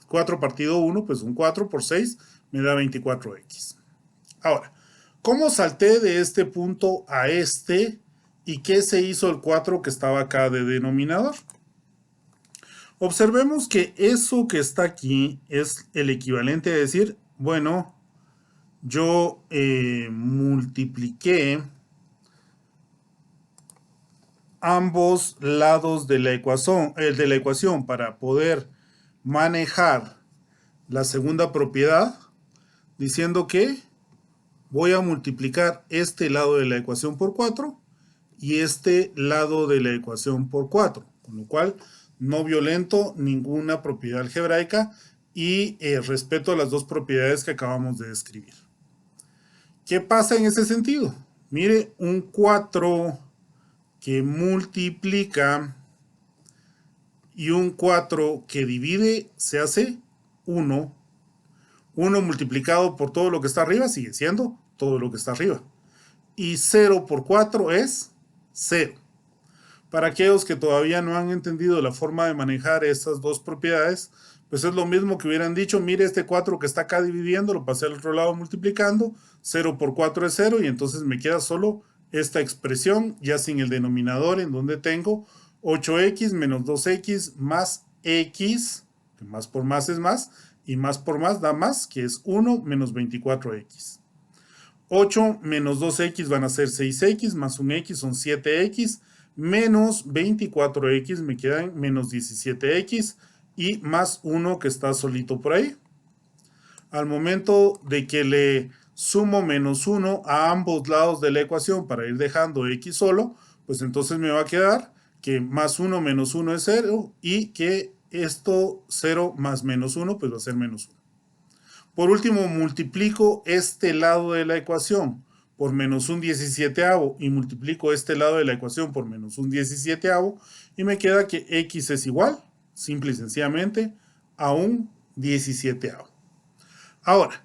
4 partido 1, pues un 4 por 6 me da 24x. Ahora, ¿cómo salté de este punto a este y qué se hizo el 4 que estaba acá de denominador? Observemos que eso que está aquí es el equivalente a decir, bueno, yo multipliqué ambos lados de la ecuación para poder manejar la segunda propiedad, diciendo que voy a multiplicar este lado de la ecuación por 4 y este lado de la ecuación por 4, con lo cual no violento ninguna propiedad algebraica y respeto las dos propiedades que acabamos de describir. ¿Qué pasa en ese sentido? Mire, un 4 que multiplica y un 4 que divide se hace 1. 1 multiplicado por todo lo que está arriba sigue siendo todo lo que está arriba. Y 0 por 4 es 0. Para aquellos que todavía no han entendido la forma de manejar estas dos propiedades, pues es lo mismo que hubieran dicho, mire este 4 que está acá dividiendo, lo pasé al otro lado multiplicando, 0 por 4 es 0 y entonces me queda solo esta expresión, ya sin el denominador, en donde tengo 8x menos 2x más x, que más por más es más, y más por más da más, que es 1 menos 24x. 8 menos 2x van a ser 6x, más un x son 7x, menos 24x me quedan menos 17x, y más 1 que está solito por ahí. Al momento de que le sumo menos 1 a ambos lados de la ecuación para ir dejando x solo, pues entonces me va a quedar que más 1 menos 1 es 0 y que esto 0 más menos 1 pues va a ser menos 1. Por último, multiplico este lado de la ecuación por menos un 17avo y multiplico este lado de la ecuación por menos un 17avo y me queda que x es igual, simple y sencillamente, a un 17avo. Ahora,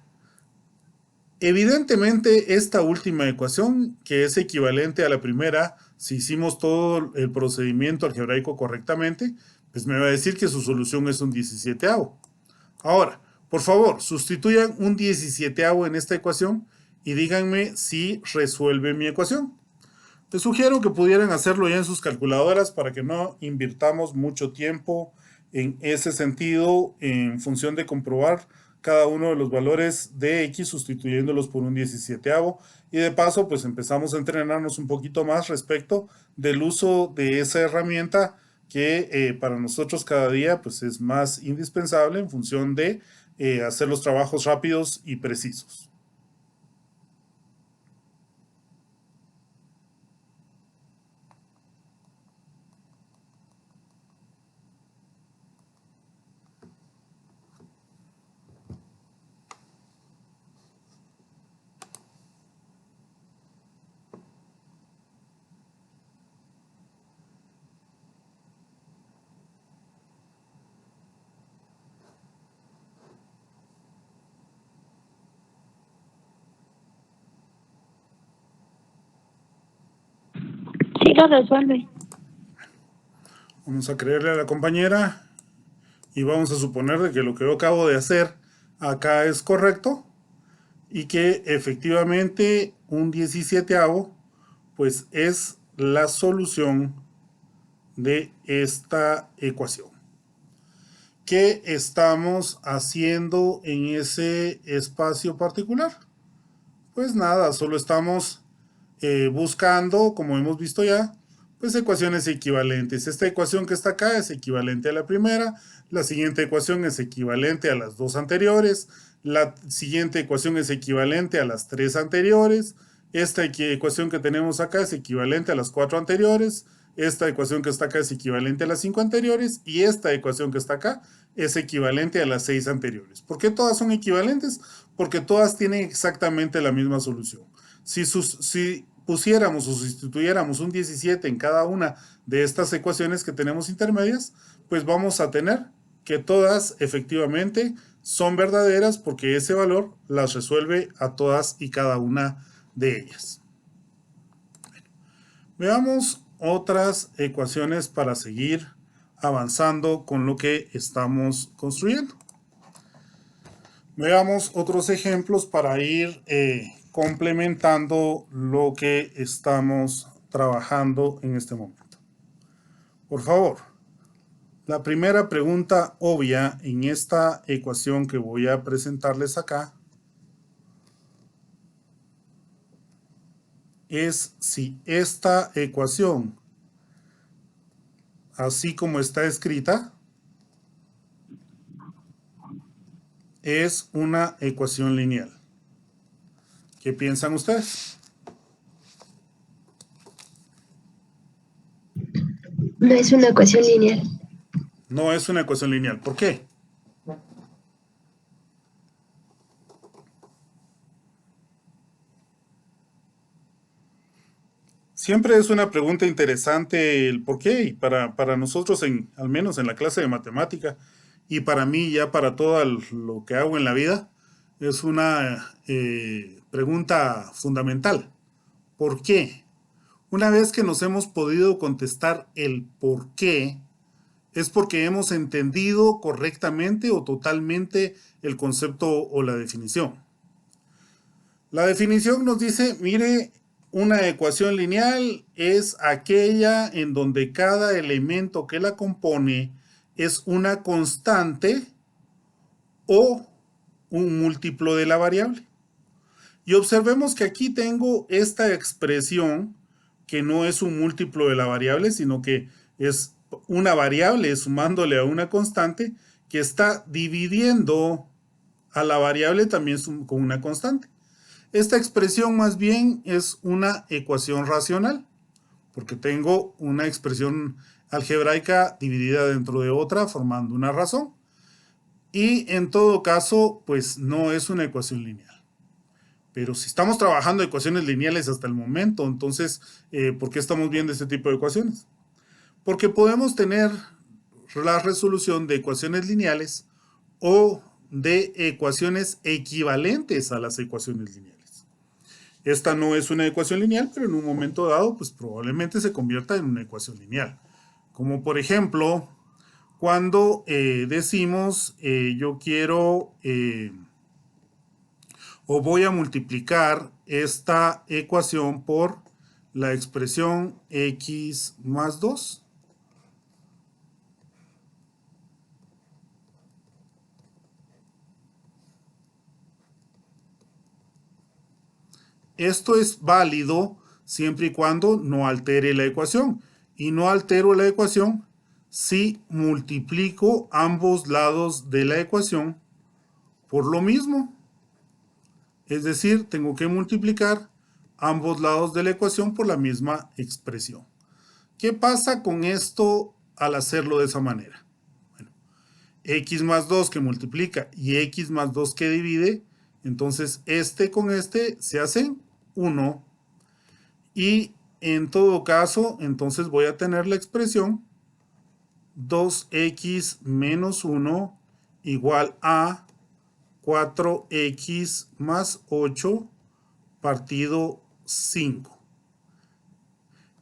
evidentemente esta última ecuación, que es equivalente a la primera, si hicimos todo el procedimiento algebraico correctamente, pues me va a decir que su solución es un 17avo. Ahora, por favor, sustituyan un 17avo en esta ecuación y díganme si resuelve mi ecuación. Les sugiero que pudieran hacerlo ya en sus calculadoras para que no invirtamos mucho tiempo en ese sentido en función de comprobar cada uno de los valores de x sustituyéndolos por un 17avo y de paso pues empezamos a entrenarnos un poquito más respecto del uso de esa herramienta que para nosotros cada día pues, es más indispensable en función de hacer los trabajos rápidos y precisos. Sí, lo resuelve. Vamos a creerle a la compañera y vamos a suponer de que lo que yo acabo de hacer acá es correcto y que efectivamente un 17avo pues es la solución de esta ecuación. ¿Qué estamos haciendo en ese espacio particular? Pues nada, solo estamos buscando, como hemos visto ya, pues ecuaciones equivalentes. Esta ecuación que está acá es equivalente a la primera, la siguiente ecuación es equivalente a las dos anteriores, la siguiente ecuación es equivalente a las tres anteriores, esta ecuación que tenemos acá es equivalente a las cuatro anteriores, esta ecuación que está acá es equivalente a las 5 anteriores y esta ecuación que está acá es equivalente a las 6 anteriores. ¿Por qué todas son equivalentes? Porque todas tienen exactamente la misma solución. Si pusiéramos o sustituyéramos un 17 en cada una de estas ecuaciones que tenemos intermedias, pues vamos a tener que todas efectivamente son verdaderas porque ese valor las resuelve a todas y cada una de ellas. Bueno, veamos otras ecuaciones para seguir avanzando con lo que estamos construyendo. Veamos otros ejemplos para ir complementando lo que estamos trabajando en este momento. Por favor, la primera pregunta obvia en esta ecuación que voy a presentarles acá es si esta ecuación, así como está escrita, es una ecuación lineal. ¿Qué piensan ustedes? No es una ecuación lineal. No es una ecuación lineal. ¿Por qué? Siempre es una pregunta interesante el por qué, y para nosotros, al menos en la clase de matemática, y para mí ya para todo lo que hago en la vida, es una pregunta fundamental. ¿Por qué? Una vez que nos hemos podido contestar el por qué, es porque hemos entendido correctamente o totalmente el concepto o la definición. La definición nos dice, mire, una ecuación lineal es aquella en donde cada elemento que la compone es una constante o un múltiplo de la variable. Y observemos que aquí tengo esta expresión que no es un múltiplo de la variable, sino que es una variable sumándole a una constante que está dividiendo a la variable también con una constante. Esta expresión más bien es una ecuación racional, porque tengo una expresión algebraica dividida dentro de otra formando una razón. Y en todo caso, pues no es una ecuación lineal. Pero si estamos trabajando ecuaciones lineales hasta el momento, entonces, ¿por qué estamos viendo este tipo de ecuaciones? Porque podemos tener la resolución de ecuaciones lineales o de ecuaciones equivalentes a las ecuaciones lineales. Esta no es una ecuación lineal, pero en un momento dado, pues probablemente se convierta en una ecuación lineal. Como por ejemplo, cuando decimos yo quiero o voy a multiplicar esta ecuación por la expresión x más 2. Esto es válido siempre y cuando no altere la ecuación. Y no altero la ecuación si multiplico ambos lados de la ecuación por lo mismo. Es decir, tengo que multiplicar ambos lados de la ecuación por la misma expresión. ¿Qué pasa con esto al hacerlo de esa manera? Bueno, x más 2 que multiplica y x más 2 que divide, entonces este con este se hacen 1. Y en todo caso, entonces voy a tener la expresión 2x menos 1 igual a 4x más 8 partido 5.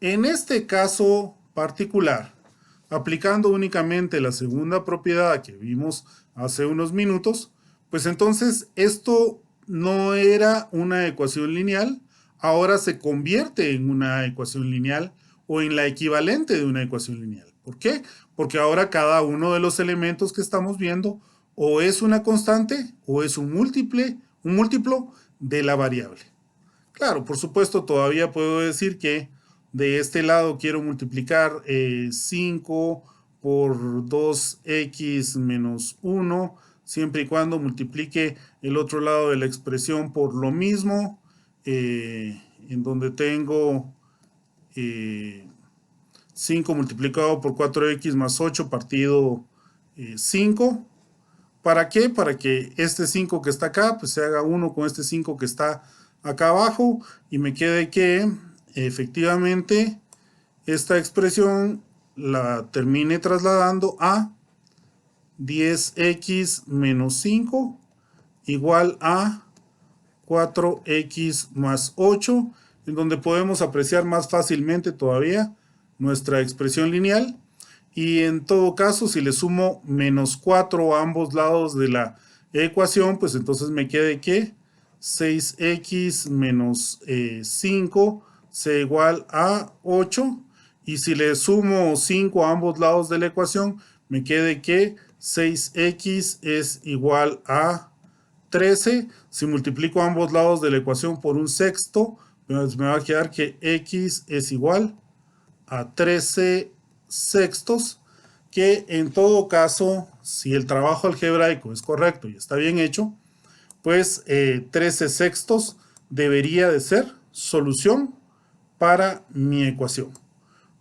En este caso particular, aplicando únicamente la segunda propiedad que vimos hace unos minutos, pues entonces esto no era una ecuación lineal, ahora se convierte en una ecuación lineal o en la equivalente de una ecuación lineal. ¿Por qué? Porque ahora cada uno de los elementos que estamos viendo o es una constante o es un múltiplo de la variable. Claro, por supuesto, todavía puedo decir que de este lado quiero multiplicar 5 por 2x menos 1, siempre y cuando multiplique el otro lado de la expresión por lo mismo, en donde tengo 5 multiplicado por 4x más 8 partido 5. ¿Para qué? Para que este 5 que está acá, pues se haga 1 con este 5 que está acá abajo y me quede que efectivamente esta expresión la termine trasladando a 10x menos 5 igual a 4x más 8, en donde podemos apreciar más fácilmente todavía nuestra expresión lineal. Y en todo caso, si le sumo menos 4 a ambos lados de la ecuación, pues entonces me quede que 6x menos 5 sea igual a 8. Y si le sumo 5 a ambos lados de la ecuación, me quede que 6x es igual a 13. Si multiplico ambos lados de la ecuación por un sexto, pues me va a quedar que x es igual a 13 sextos, que en todo caso, si el trabajo algebraico es correcto y está bien hecho, pues 13 sextos debería de ser solución para mi ecuación.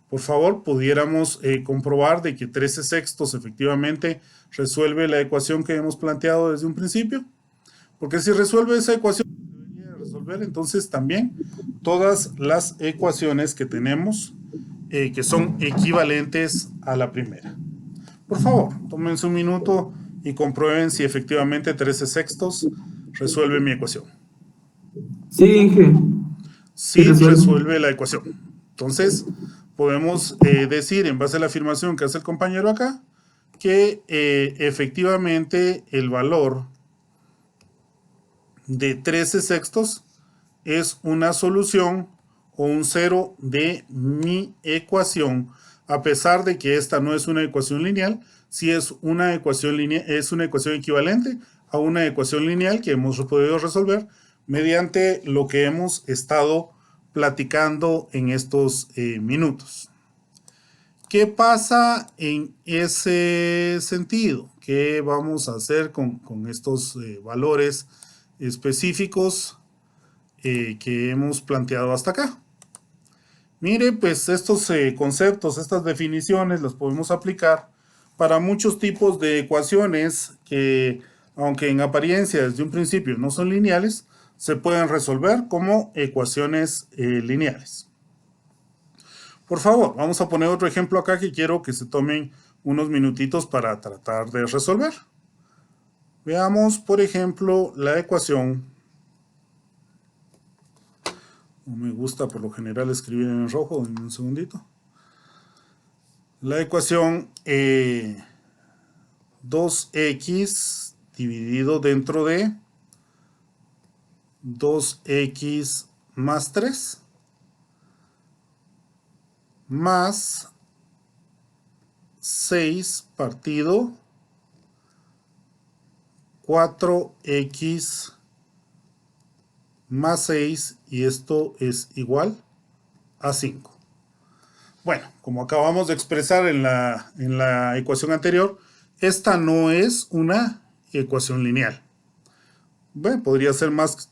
Por favor, pudiéramos comprobar de que 13 sextos efectivamente resuelve la ecuación que hemos planteado desde un principio. Porque si resuelve esa ecuación, debería resolver entonces también todas las ecuaciones que tenemos que son equivalentes a la primera. Por favor, tómense un minuto y comprueben si efectivamente 13 sextos resuelve mi ecuación. Sí, Inge. Sí, resuelve la ecuación. Entonces, podemos decir, en base a la afirmación que hace el compañero acá, que efectivamente el valor de 13 sextos es una solución o un cero de mi ecuación, a pesar de que esta no es una ecuación lineal, sí es una ecuación equivalente a una ecuación lineal que hemos podido resolver mediante lo que hemos estado platicando en estos minutos. ¿Qué pasa en ese sentido? ¿Qué vamos a hacer con estos valores específicos que hemos planteado hasta acá? Mire, pues estos conceptos, estas definiciones las podemos aplicar para muchos tipos de ecuaciones que, aunque en apariencia desde un principio no son lineales, se pueden resolver como ecuaciones lineales. Por favor, vamos a poner otro ejemplo acá que quiero que se tomen unos minutitos para tratar de resolver. Veamos, por ejemplo, la ecuación. No me gusta por lo general escribir en rojo, en un segundito. La ecuación 2x dividido dentro de 2x más 3 más 6 partido 4x más 6, y esto es igual a 5. Bueno, como acabamos de expresar en la ecuación anterior, esta no es una ecuación lineal. Bueno, podría ser más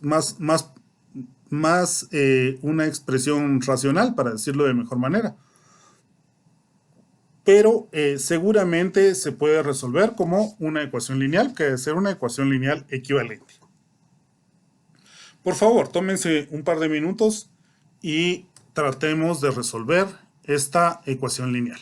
una expresión racional, para decirlo de mejor manera. Pero seguramente se puede resolver como una ecuación lineal, que debe ser una ecuación lineal equivalente. Por favor, tómense un par de minutos y tratemos de resolver esta ecuación lineal.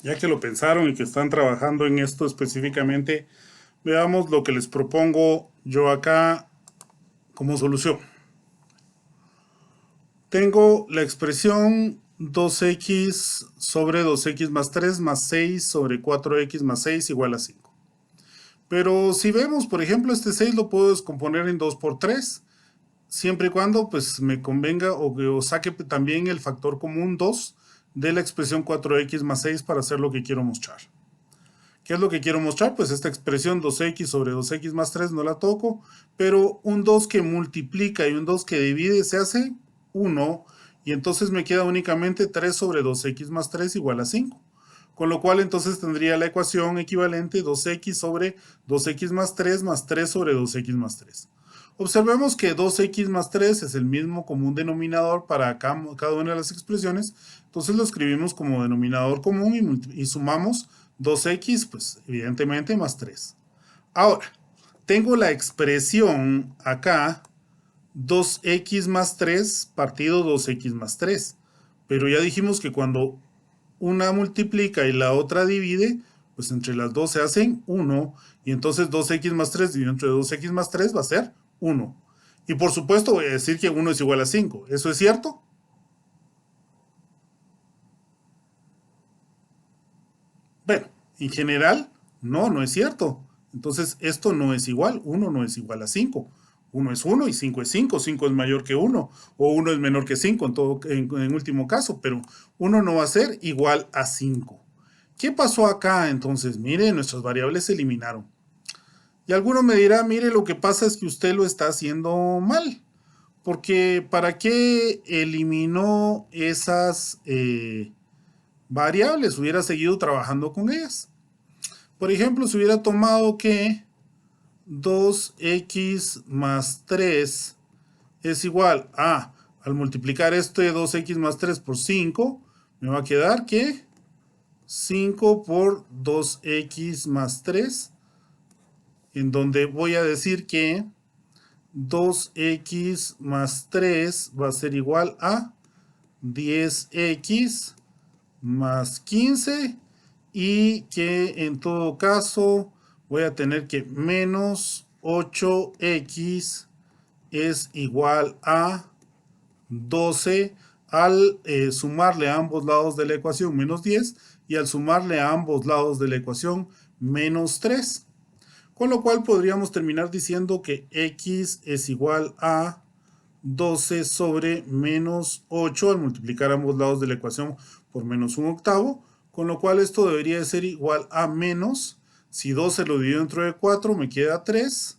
Ya que lo pensaron y que están trabajando en esto específicamente, veamos lo que les propongo yo acá como solución. Tengo la expresión 2x sobre 2x más 3 más 6 sobre 4x más 6 igual a 5. Pero si vemos, por ejemplo, este 6 lo puedo descomponer en 2 por 3, siempre y cuando pues me convenga o saque también el factor común 2 de la expresión 4x más 6 para hacer lo que quiero mostrar. ¿Qué es lo que quiero mostrar? Pues esta expresión 2x sobre 2x más 3 no la toco, pero un 2 que multiplica y un 2 que divide se hace 1, y entonces me queda únicamente 3 sobre 2x más 3 igual a 5. Con lo cual entonces tendría la ecuación equivalente 2x sobre 2x más 3 más 3 sobre 2x más 3. Observemos que 2x más 3 es el mismo común denominador para cada una de las expresiones, entonces lo escribimos como denominador común y sumamos 2x, pues evidentemente más 3. Ahora, tengo la expresión acá, 2x más 3 partido 2x más 3, pero ya dijimos que cuando una multiplica y la otra divide, pues entre las dos se hacen 1, y entonces 2x más 3 dividido entre 2x más 3 va a ser 1. Y por supuesto voy a decir que 1 es igual a 5. ¿Eso es cierto? Bueno, en general, no es cierto. Entonces, esto no es igual. 1 no es igual a 5. 1 es 1 y 5 es 5. 5 es mayor que 1. O 1 es menor que 5 en último caso. Pero 1 no va a ser igual a 5. ¿Qué pasó acá? Entonces, mire, nuestras variables se eliminaron. Y alguno me dirá, mire, lo que pasa es que usted lo está haciendo mal. Porque ¿para qué eliminó esas variables? Hubiera seguido trabajando con ellas. Por ejemplo, si hubiera tomado que 2x más 3 es igual a, al multiplicar esto de 2x más 3 por 5, me va a quedar que 5 por 2x más 3, en donde voy a decir que 2x más 3 va a ser igual a 10x más 15, y que en todo caso voy a tener que menos 8x es igual a 12 al sumarle a ambos lados de la ecuación menos 10 y al sumarle a ambos lados de la ecuación menos 3. Con lo cual podríamos terminar diciendo que x es igual a 12 sobre menos 8 al multiplicar ambos lados de la ecuación por menos 1/8, con lo cual esto debería de ser igual a menos, si 12 lo divido dentro de 4 me queda 3,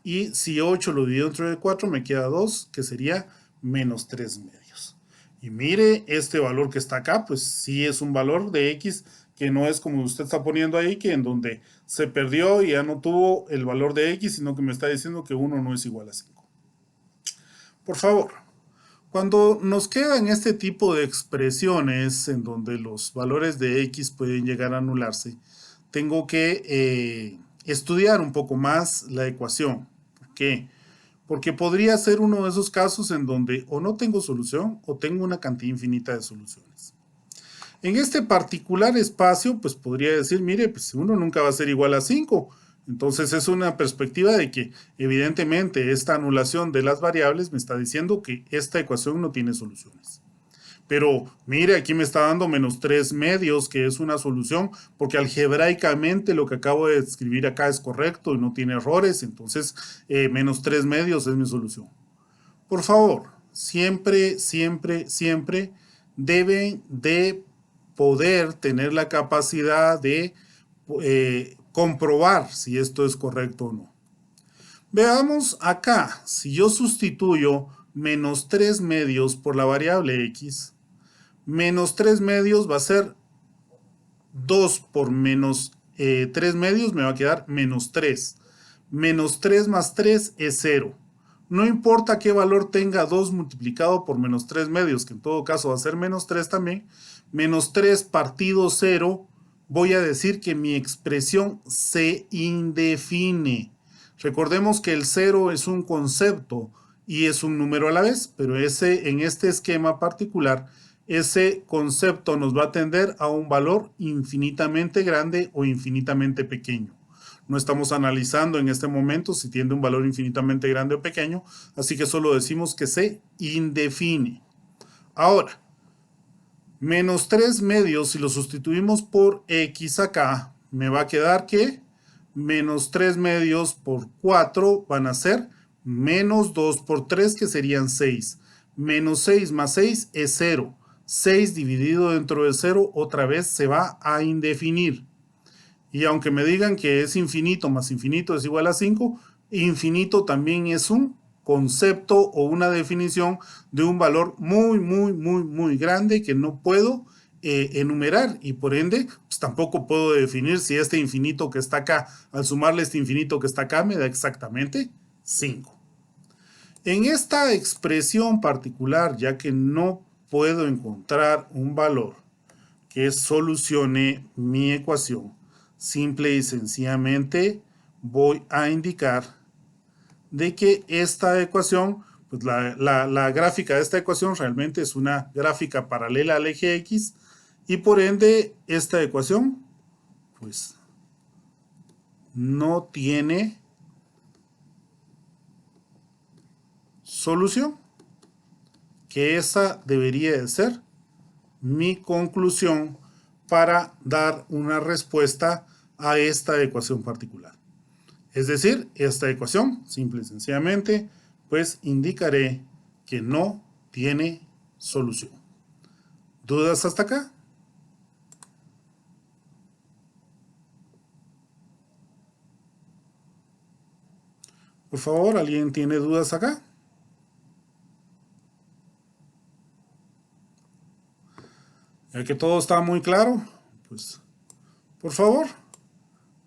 y si 8 lo divido dentro de 4 me queda 2, que sería menos 3/2. Y mire, este valor que está acá, pues sí es un valor de x que no es como usted está poniendo ahí, que en donde se perdió y ya no tuvo el valor de x, sino que me está diciendo que 1 no es igual a 5. Por favor, cuando nos quedan este tipo de expresiones en donde los valores de x pueden llegar a anularse, tengo que estudiar un poco más la ecuación. ¿Por qué? Porque podría ser uno de esos casos en donde o no tengo solución o tengo una cantidad infinita de soluciones. En este particular espacio, pues podría decir, mire, pues 1 nunca va a ser igual a 5. Entonces es una perspectiva de que evidentemente esta anulación de las variables me está diciendo que esta ecuación no tiene soluciones. Pero mire, aquí me está dando menos 3/2, que es una solución, porque algebraicamente lo que acabo de escribir acá es correcto y no tiene errores, entonces menos 3/2 es mi solución. Por favor, siempre, siempre, siempre deben de poder tener la capacidad de comprobar si esto es correcto o no. Veamos acá, si yo sustituyo menos 3/2 por la variable x, menos 3/2 va a ser 2 por menos 3/2, me va a quedar menos 3. Menos 3 más 3 es 0. No importa qué valor tenga 2 multiplicado por menos 3/2, que en todo caso va a ser menos 3 también. Menos 3 partido 0, voy a decir que mi expresión se indefine. Recordemos que el 0 es un concepto y es un número a la vez, pero en este esquema particular, ese concepto nos va a tender a un valor infinitamente grande o infinitamente pequeño. No estamos analizando en este momento si tiene un valor infinitamente grande o pequeño, así que solo decimos que se indefine. Ahora, menos 3/2, si lo sustituimos por x acá, me va a quedar que menos 3/2 por 4 van a ser menos 2 por 3, que serían 6. Menos 6 más 6 es 0. 6 dividido dentro de 0 otra vez se va a indefinir. Y aunque me digan que es infinito más infinito es igual a 5, infinito también es un concepto o una definición de un valor muy, muy, muy, muy grande que no puedo enumerar, y por ende pues tampoco puedo definir si este infinito que está acá, al sumarle este infinito que está acá, me da exactamente 5. En esta expresión particular, ya que no puedo encontrar un valor que solucione mi ecuación, simple y sencillamente voy a indicar de que esta ecuación, pues la gráfica de esta ecuación realmente es una gráfica paralela al eje X, y por ende esta ecuación pues no tiene solución. Que esa debería de ser mi conclusión para dar una respuesta a esta ecuación particular. Es decir, esta ecuación, simple y sencillamente, pues indicaré que no tiene solución. ¿Dudas hasta acá? Por favor, ¿alguien tiene dudas acá? Ya que todo está muy claro, pues, por favor,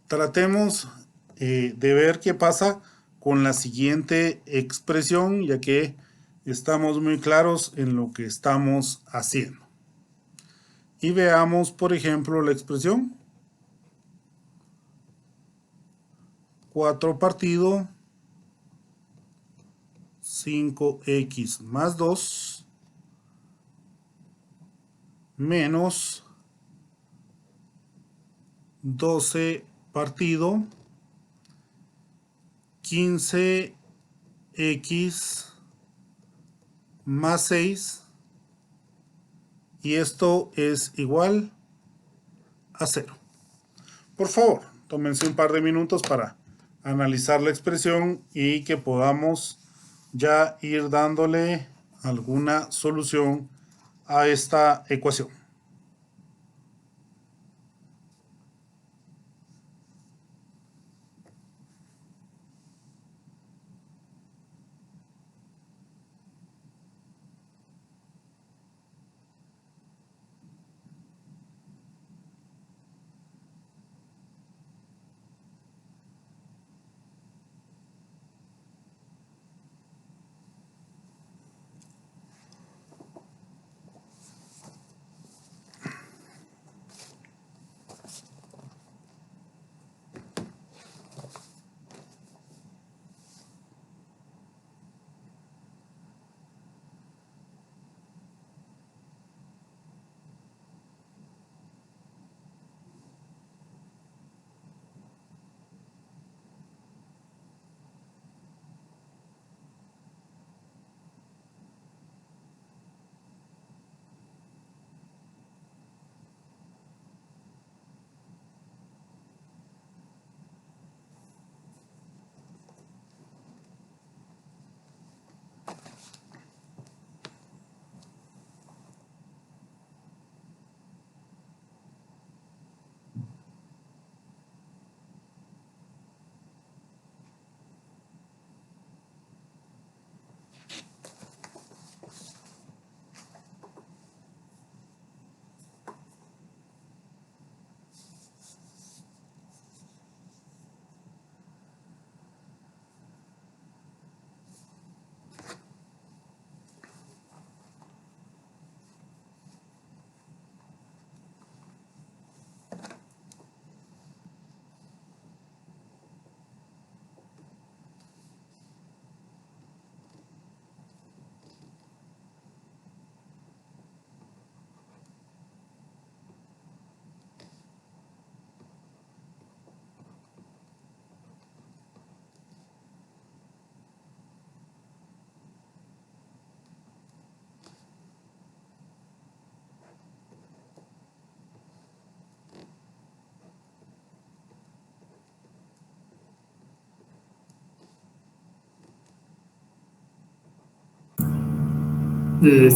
tratemos de ver qué pasa con la siguiente expresión, ya que estamos muy claros en lo que estamos haciendo. Y veamos, por ejemplo, la expresión 4 partido 5x más 2 menos 12 partido 15x más 6, y esto es igual a 0. Por favor, tómense un par de minutos para analizar la expresión y que podamos ya ir dándole alguna solución a esta ecuación.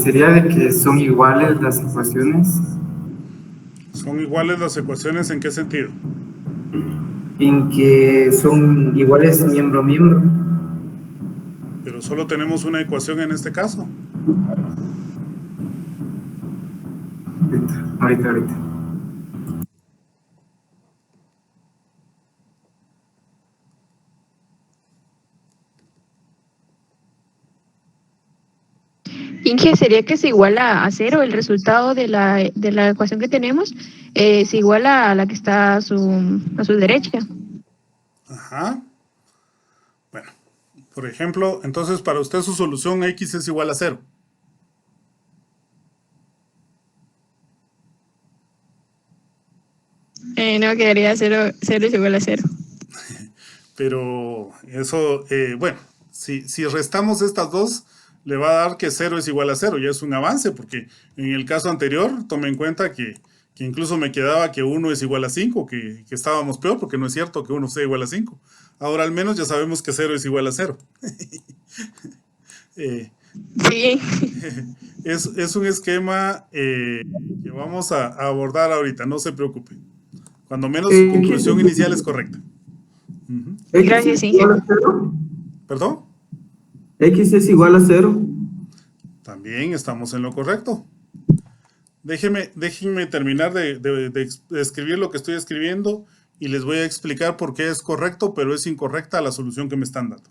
Sería de que son iguales las ecuaciones, ¿Son iguales las ecuaciones en qué sentido? en que son iguales miembro a miembro. Pero solo tenemos una ecuación en este caso. Ahorita. Inge, sería que se iguala a cero el resultado de la ecuación que tenemos, se iguala a la que está a su derecha. Ajá. Bueno, por ejemplo, entonces para usted su solución x es igual a 0. No, quedaría cero es igual a cero. Pero eso, bueno, si restamos estas dos, le va a dar que 0 es igual a 0. Ya es un avance, porque en el caso anterior, tome en cuenta que incluso me quedaba que 1 es igual a 5, que estábamos peor, porque no es cierto que 1 sea igual a 5. Ahora al menos ya sabemos que 0 es igual a 0. Sí. Es un esquema que vamos a abordar ahorita, no se preocupen. Cuando menos su conclusión inicial es correcta. Gracias, ¿X es igual a 0? ¿Perdón? ¿X es igual a 0? También estamos en lo correcto. Déjenme terminar de escribir lo que estoy escribiendo y les voy a explicar por qué es correcto, pero es incorrecta la solución que me están dando.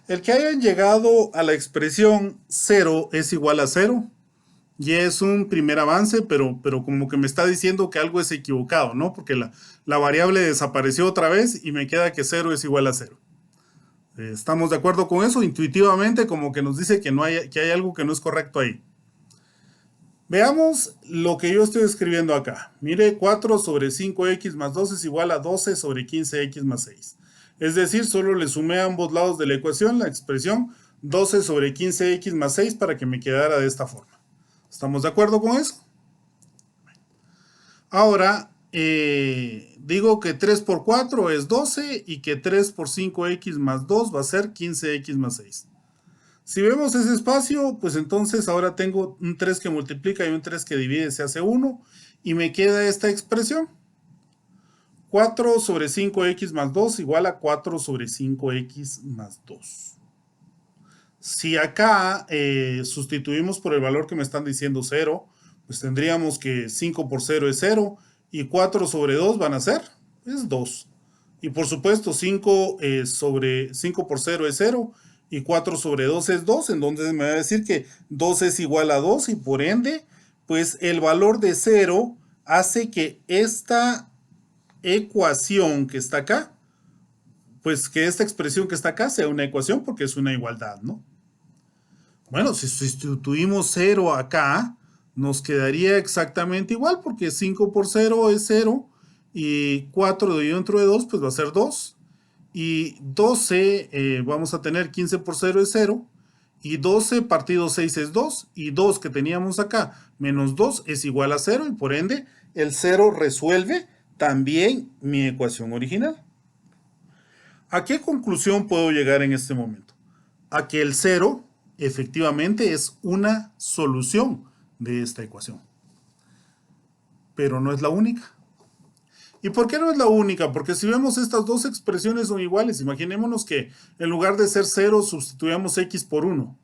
El que hayan llegado a la expresión 0 es igual a 0, ya es un primer avance, pero como que me está diciendo que algo es equivocado, ¿no? Porque la variable desapareció otra vez y me queda que 0 es igual a 0. ¿Estamos de acuerdo con eso? Intuitivamente como que nos dice que hay algo que no es correcto ahí. Veamos lo que yo estoy escribiendo acá. Mire, 4 sobre 5x más 2 es igual a 12 sobre 15x más 6. Es decir, solo le sumé a ambos lados de la ecuación la expresión 12 sobre 15x más 6 para que me quedara de esta forma. ¿Estamos de acuerdo con eso? Ahora, digo que 3 por 4 es 12 y que 3 por 5x más 2 va a ser 15x más 6. Si vemos ese espacio, pues entonces ahora tengo un 3 que multiplica y un 3 que divide, se hace 1 y me queda esta expresión. 4 sobre 5x más 2 igual a 4 sobre 5x más 2. Si acá sustituimos por el valor que me están diciendo 0, pues tendríamos que 5 por 0 es 0 y 4 sobre 2 van a ser, es 2. Y por supuesto 5 por 0 es 0 y 4 sobre 2 es 2, entonces me va a decir que 2 es igual a 2 y por ende, pues el valor de 0 hace que esta ecuación que está acá, pues que esta expresión que está acá sea una ecuación porque es una igualdad, ¿no? Bueno, si sustituimos 0 acá, nos quedaría exactamente igual porque 5 por 0 es 0 y 4 dividido entre 2 pues va a ser 2 y 12 vamos a tener 15 por 0 es 0 y 12 partido 6 es 2 y 2 que teníamos acá menos 2 es igual a 0 y por ende el 0 resuelve también mi ecuación original. ¿A qué conclusión puedo llegar en este momento? A que el 0 efectivamente es una solución de esta ecuación. Pero no es la única. ¿Y por qué no es la única? Porque si vemos estas dos expresiones son iguales. Imaginémonos que en lugar de ser 0 sustituyamos x por 1.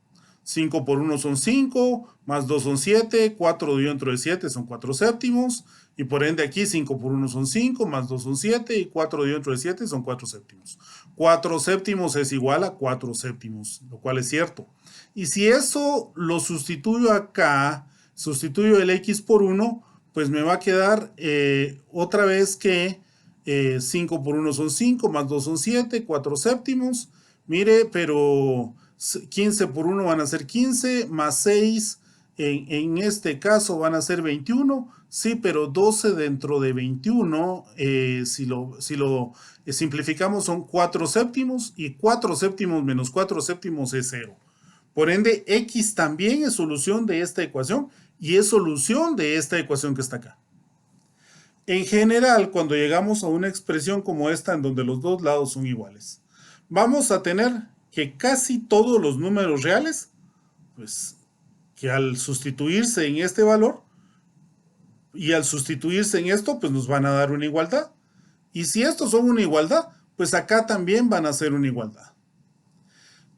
5 por 1 son 5, más 2 son 7, 4 dividido entre 7 son 4 séptimos, y por ende aquí 5 por 1 son 5, más 2 son 7, y 4 dividido entre 7 son 4 séptimos. 4 séptimos es igual a 4 séptimos, lo cual es cierto. Y si eso lo sustituyo acá, sustituyo el x por 1, pues me va a quedar otra vez que 5 por 1 son 5, más 2 son 7, 4 séptimos. Mire, pero 15 por 1 van a ser 15, más 6 en este caso van a ser 21. Sí, pero 12 dentro de 21, si lo simplificamos son 4 séptimos y 4 séptimos menos 4 séptimos es 0. Por ende, x también es solución de esta ecuación y es solución de esta ecuación que está acá. En general, cuando llegamos a una expresión como esta en donde los dos lados son iguales, vamos a tener que casi todos los números reales, pues que al sustituirse en este valor y al sustituirse en esto, pues nos van a dar una igualdad. Y si estos son una igualdad, pues acá también van a ser una igualdad.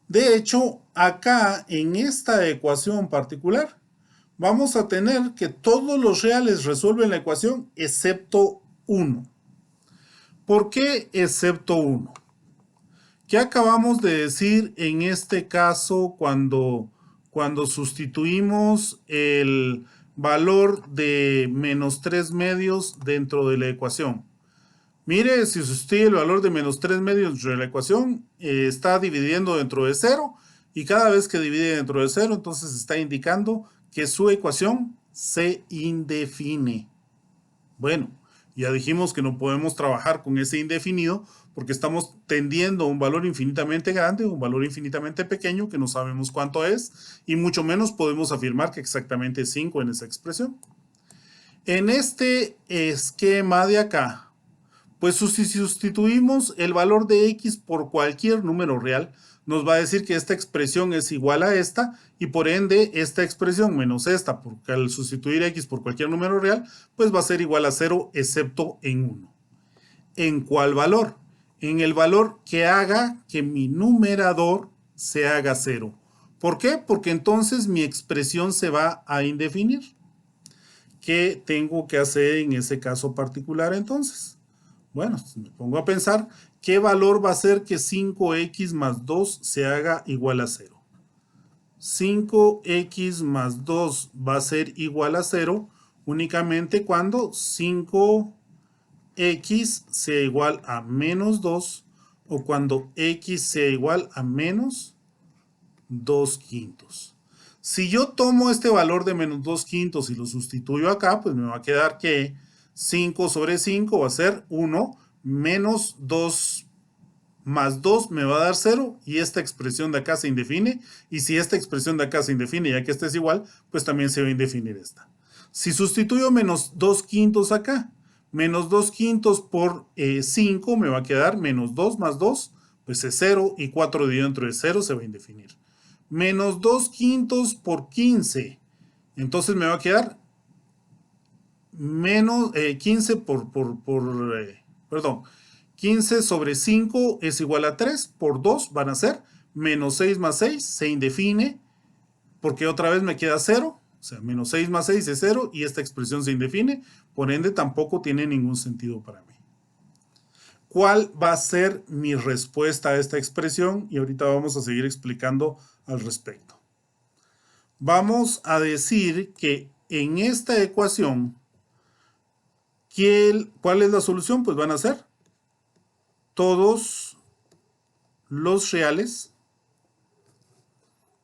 De hecho, acá en esta ecuación particular, vamos a tener que todos los reales resuelven la ecuación excepto 1. ¿Por qué excepto 1? ¿Qué acabamos de decir en este caso cuando sustituimos valor de menos 3 medios dentro de la ecuación. Mire, si sustituye el valor de menos 3 medios dentro de la ecuación, está dividiendo dentro de 0, y cada vez que divide dentro de 0, entonces está indicando que su ecuación se indefine. Bueno, ya dijimos que no podemos trabajar con ese indefinido porque estamos tendiendo a un valor infinitamente grande, un valor infinitamente pequeño que no sabemos cuánto es, y mucho menos podemos afirmar que exactamente es 5 en esa expresión. En este esquema de acá, pues si sustituimos el valor de x por cualquier número real, nos va a decir que esta expresión es igual a esta, y por ende esta expresión menos esta, porque al sustituir x por cualquier número real, pues va a ser igual a 0 excepto en 1. ¿En cuál valor? En el valor que haga que mi numerador se haga 0. ¿Por qué? Porque entonces mi expresión se va a indefinir. ¿Qué tengo que hacer en ese caso particular entonces? Bueno, me pongo a pensar, ¿qué valor va a hacer que 5x más 2 se haga igual a 0? 5x más 2 va a ser igual a 0 únicamente cuando 5x sea igual a menos 2 o cuando x sea igual a menos 2 quintos. Si yo tomo este valor de menos 2 quintos y lo sustituyo acá, pues me va a quedar que 5 sobre 5 va a ser 1 menos 2 más 2 me va a dar 0 y esta expresión de acá se indefine, y si esta expresión de acá se indefine ya que esta es igual, pues también se va a indefinir esta. Si sustituyo menos 2 quintos acá, menos 2 quintos por 5 me va a quedar menos 2 más 2, pues es 0 y 4 dividido entre 0 se va a indefinir. Menos 2 quintos por 15, entonces me va a quedar menos 15 sobre 5 es igual a 3, por 2 van a ser menos 6 más 6, se indefine, porque otra vez me queda 0, o sea, menos 6 más 6 es 0, y esta expresión se indefine, por ende tampoco tiene ningún sentido para mí. ¿Cuál va a ser mi respuesta a esta expresión? Y ahorita vamos a seguir explicando al respecto. Vamos a decir que en esta ecuación, ¿cuál es la solución? Pues van a ser todos los reales,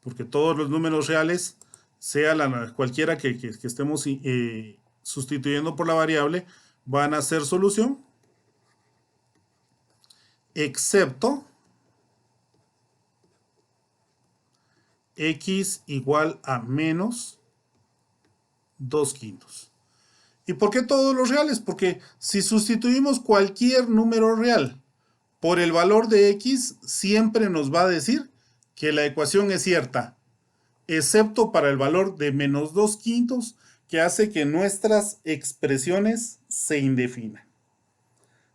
porque todos los números reales, sea cualquiera que estemos sustituyendo por la variable, van a ser solución, excepto x igual a menos 2 quintos. ¿Y por qué todos los reales? Porque si sustituimos cualquier número real por el valor de x, siempre nos va a decir que la ecuación es cierta, excepto para el valor de menos 2 quintos, que hace que nuestras expresiones se indefinan.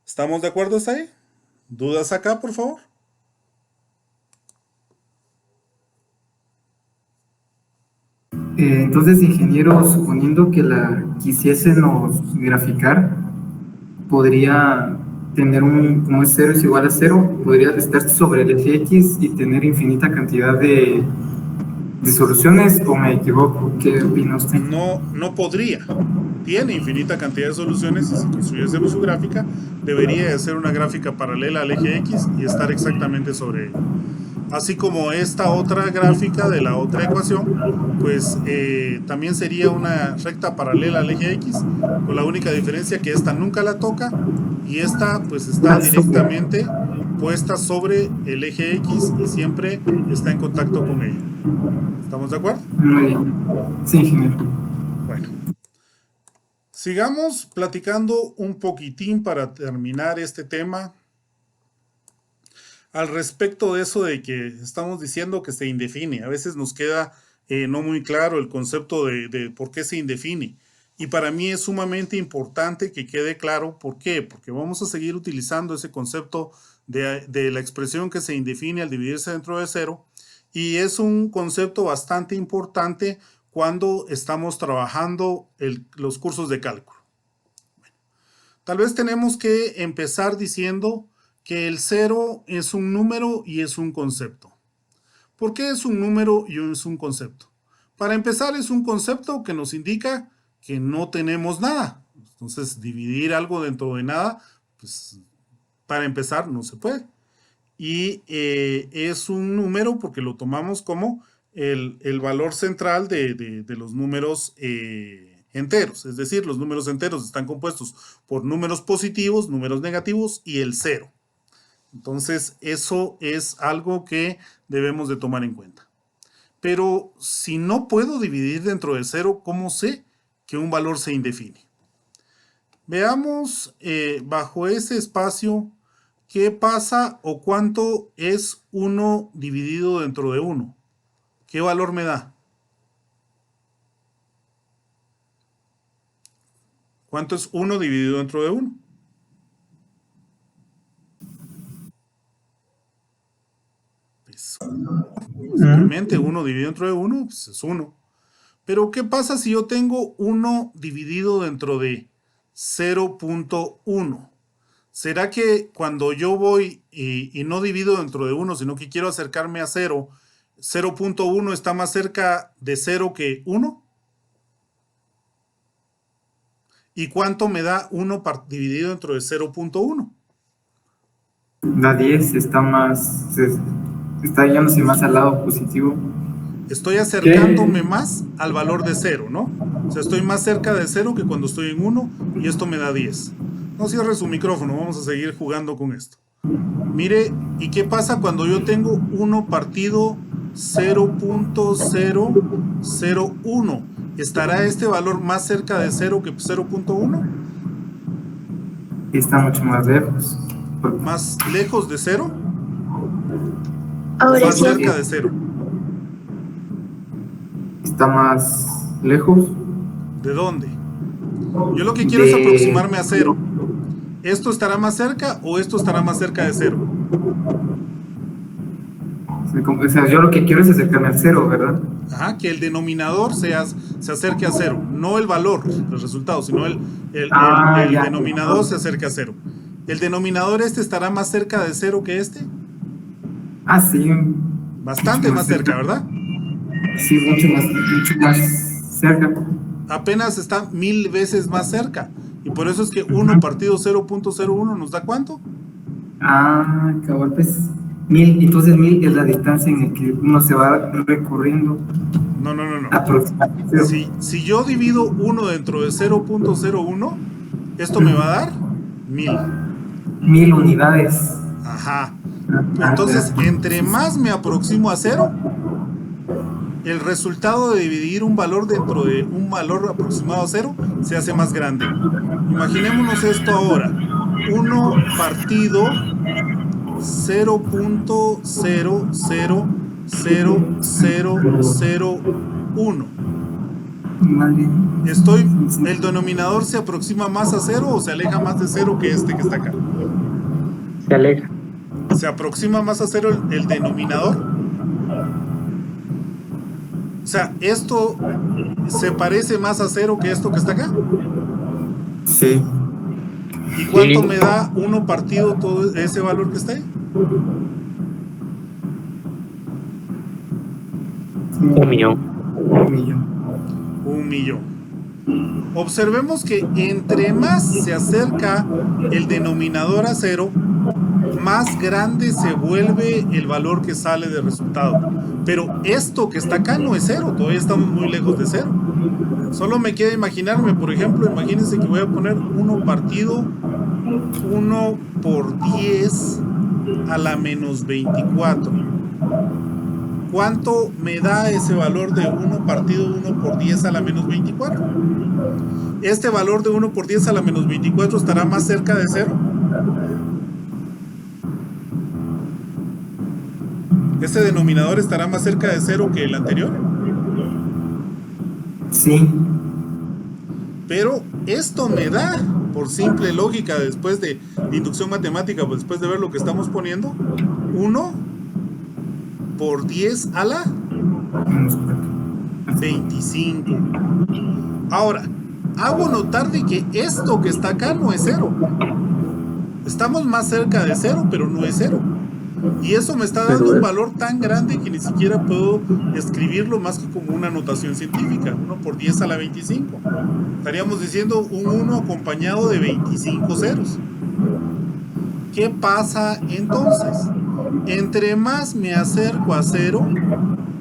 ¿Estamos de acuerdo hasta ahí? ¿Dudas acá, por favor? Entonces, ingeniero, suponiendo que la quisiésemos graficar, podría tener como es 0 es igual a 0, podría estar sobre el eje X y tener infinita cantidad de soluciones, ¿o me equivoco? ¿Qué opina usted? No podría. Tiene infinita cantidad de soluciones, y si construyésemos su gráfica, debería de ser una gráfica paralela al eje X y estar exactamente sobre él. Así como esta otra gráfica de la otra ecuación, pues también sería una recta paralela al eje X, con la única diferencia que esta nunca la toca y esta pues está directamente puesta sobre el eje X y siempre está en contacto con ella. ¿Estamos de acuerdo? Muy bien. Sí, ingeniero. Bueno. Sigamos platicando un poquitín para terminar este tema. Al respecto de eso de que estamos diciendo que se indefine, a veces nos queda no muy claro el concepto de por qué se indefine. Y para mí es sumamente importante que quede claro por qué, porque vamos a seguir utilizando ese concepto de la expresión que se indefine al dividirse dentro de 0, y es un concepto bastante importante cuando estamos trabajando los cursos de cálculo. Bueno, tal vez tenemos que empezar diciendo que el 0 es un número y es un concepto. ¿Por qué es un número y es un concepto? Para empezar, es un concepto que nos indica que no tenemos nada. Entonces, dividir algo dentro de nada, pues, para empezar, no se puede. Y es un número porque lo tomamos como el valor central de los números enteros. Es decir, los números enteros están compuestos por números positivos, números negativos y el cero. Entonces, eso es algo que debemos de tomar en cuenta. Pero si no puedo dividir dentro del cero, ¿cómo sé que un valor se indefine? Veamos bajo ese espacio qué pasa o cuánto es 1 dividido dentro de 1. ¿Qué valor me da? ¿Cuánto es 1 dividido dentro de 1? Pues, básicamente 1 dividido dentro de 1 pues es 1. Pero ¿qué pasa si yo tengo 1 dividido dentro de 0.1? ¿Será que cuando yo voy y no divido dentro de 1, sino que quiero acercarme a 0, 0.1 está más cerca de 0 que 1? ¿Y cuánto me da 1 dividido dentro de 0.1? Da 10, está yéndose más al lado positivo. Estoy acercándome más al valor de 0, ¿no? O sea, estoy más cerca de 0 que cuando estoy en 1 y esto me da 10. No cierre su micrófono, vamos a seguir jugando con esto. Mire, ¿y qué pasa cuando yo tengo 1 partido 0.001? ¿Estará este valor más cerca de 0 que 0.1? Está mucho más lejos. ¿Más lejos de 0? Ahora ¿Más sí. cerca de 0? Está más lejos. ¿De dónde? Yo lo que quiero es aproximarme a 0. ¿Esto estará más cerca o esto estará más cerca de 0? O sea, yo lo que quiero es acercarme al 0, ¿verdad? Ajá, que el denominador se acerque a 0. No el valor, el resultado, sino el Ya. denominador se acerque a 0. ¿El denominador estará más cerca de 0 que este? Ah, sí. Bastante más cerca, ¿verdad? Sí, mucho más cerca. Apenas está 1000 veces más cerca. Y por eso es que 1 partido 0.01 nos da ¿cuánto? Ah, cabal, pues 1000. Entonces 1000 es la distancia en la que uno se va recorriendo. No. Aproximadamente. Si yo divido 1 dentro de 0.01, esto me va a dar 1000. 1000 unidades. Ajá. Entonces, entre más me aproximo a 0, el resultado de dividir un valor dentro de un valor aproximado a 0 se hace más grande. Imaginémonos esto ahora. 1 partido 0.00001. Vale. ¿El denominador se aproxima más a 0 o se aleja más de 0 que este que está acá? Se aleja. ¿Se aproxima más a 0 el denominador? O sea, ¿esto se parece más a 0 que esto que está acá? Sí. ¿Y cuánto me da 1 partido todo ese valor que está ahí? 1.000.000. 1.000.000. Observemos que entre más se acerca el denominador a 0, más grande se vuelve el valor que sale de resultado. Pero esto que está acá no es 0, todavía estamos muy lejos de 0. Solo me queda imaginarme, por ejemplo, imagínense que voy a poner 1 partido 1 por 10 a la menos 24. ¿Cuánto me da ese valor de 1 partido 1 por 10 a la menos 24? ¿Este valor de 1 por 10 a la menos 24 estará más cerca de 0? ¿Este denominador estará más cerca de 0 que el anterior? Sí. Pero esto me da, por simple lógica, después de inducción matemática, pues después de ver lo que estamos poniendo, 1 por 10 a la 25. Ahora, hago notar de que esto que está acá no es 0. Estamos más cerca de 0, pero no es 0. Y eso me está dando un valor tan grande que ni siquiera puedo escribirlo más que como una notación científica, 1 por 10 a la 25. Estaríamos diciendo un 1 acompañado de 25 ceros. ¿Qué pasa entonces? Entre más me acerco a 0,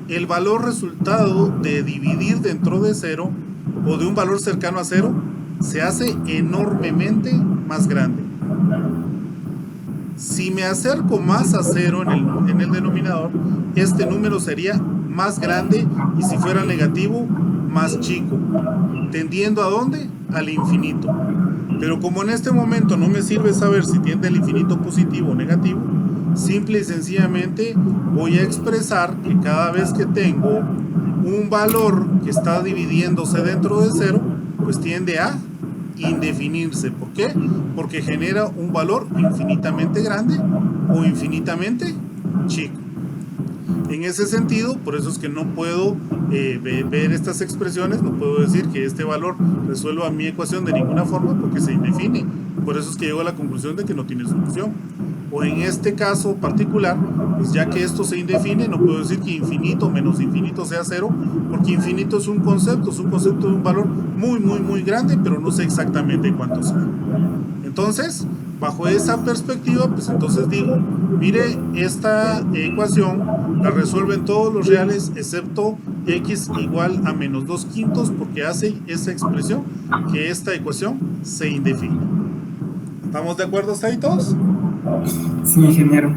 el valor resultado de dividir dentro de 0 o de un valor cercano a 0 se hace enormemente más grande. Si me acerco más a 0 en el denominador, este número sería más grande y si fuera negativo, más chico. ¿Tendiendo a dónde? Al infinito. Pero como en este momento no me sirve saber si tiende al infinito positivo o negativo, simple y sencillamente voy a expresar que cada vez que tengo un valor que está dividiéndose dentro de 0, pues tiende a indefinirse. ¿Por qué? Porque genera un valor infinitamente grande o infinitamente chico. En ese sentido, por eso es que no puedo ver estas expresiones, no puedo decir que este valor resuelva mi ecuación de ninguna forma porque se indefine. Por eso es que llego a la conclusión de que no tiene solución. O en este caso particular, pues ya que esto se indefine, no puedo decir que infinito menos infinito sea 0, porque infinito es un concepto de un valor muy, muy, muy grande, pero no sé exactamente cuánto sea. Entonces, bajo esa perspectiva, pues entonces digo, mire, esta ecuación la resuelven todos los reales excepto x igual a menos 2/5 porque hace esa expresión que esta ecuación se indefine. ¿Estamos de acuerdo hasta ahí todos? Sí, ingeniero.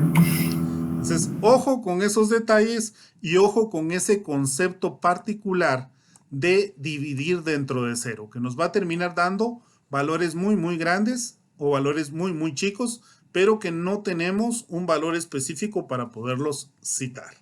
Entonces, ojo con esos detalles y ojo con ese concepto particular de dividir dentro de 0, que nos va a terminar dando valores muy, muy grandes o valores muy, muy chicos, pero que no tenemos un valor específico para poderlos citar.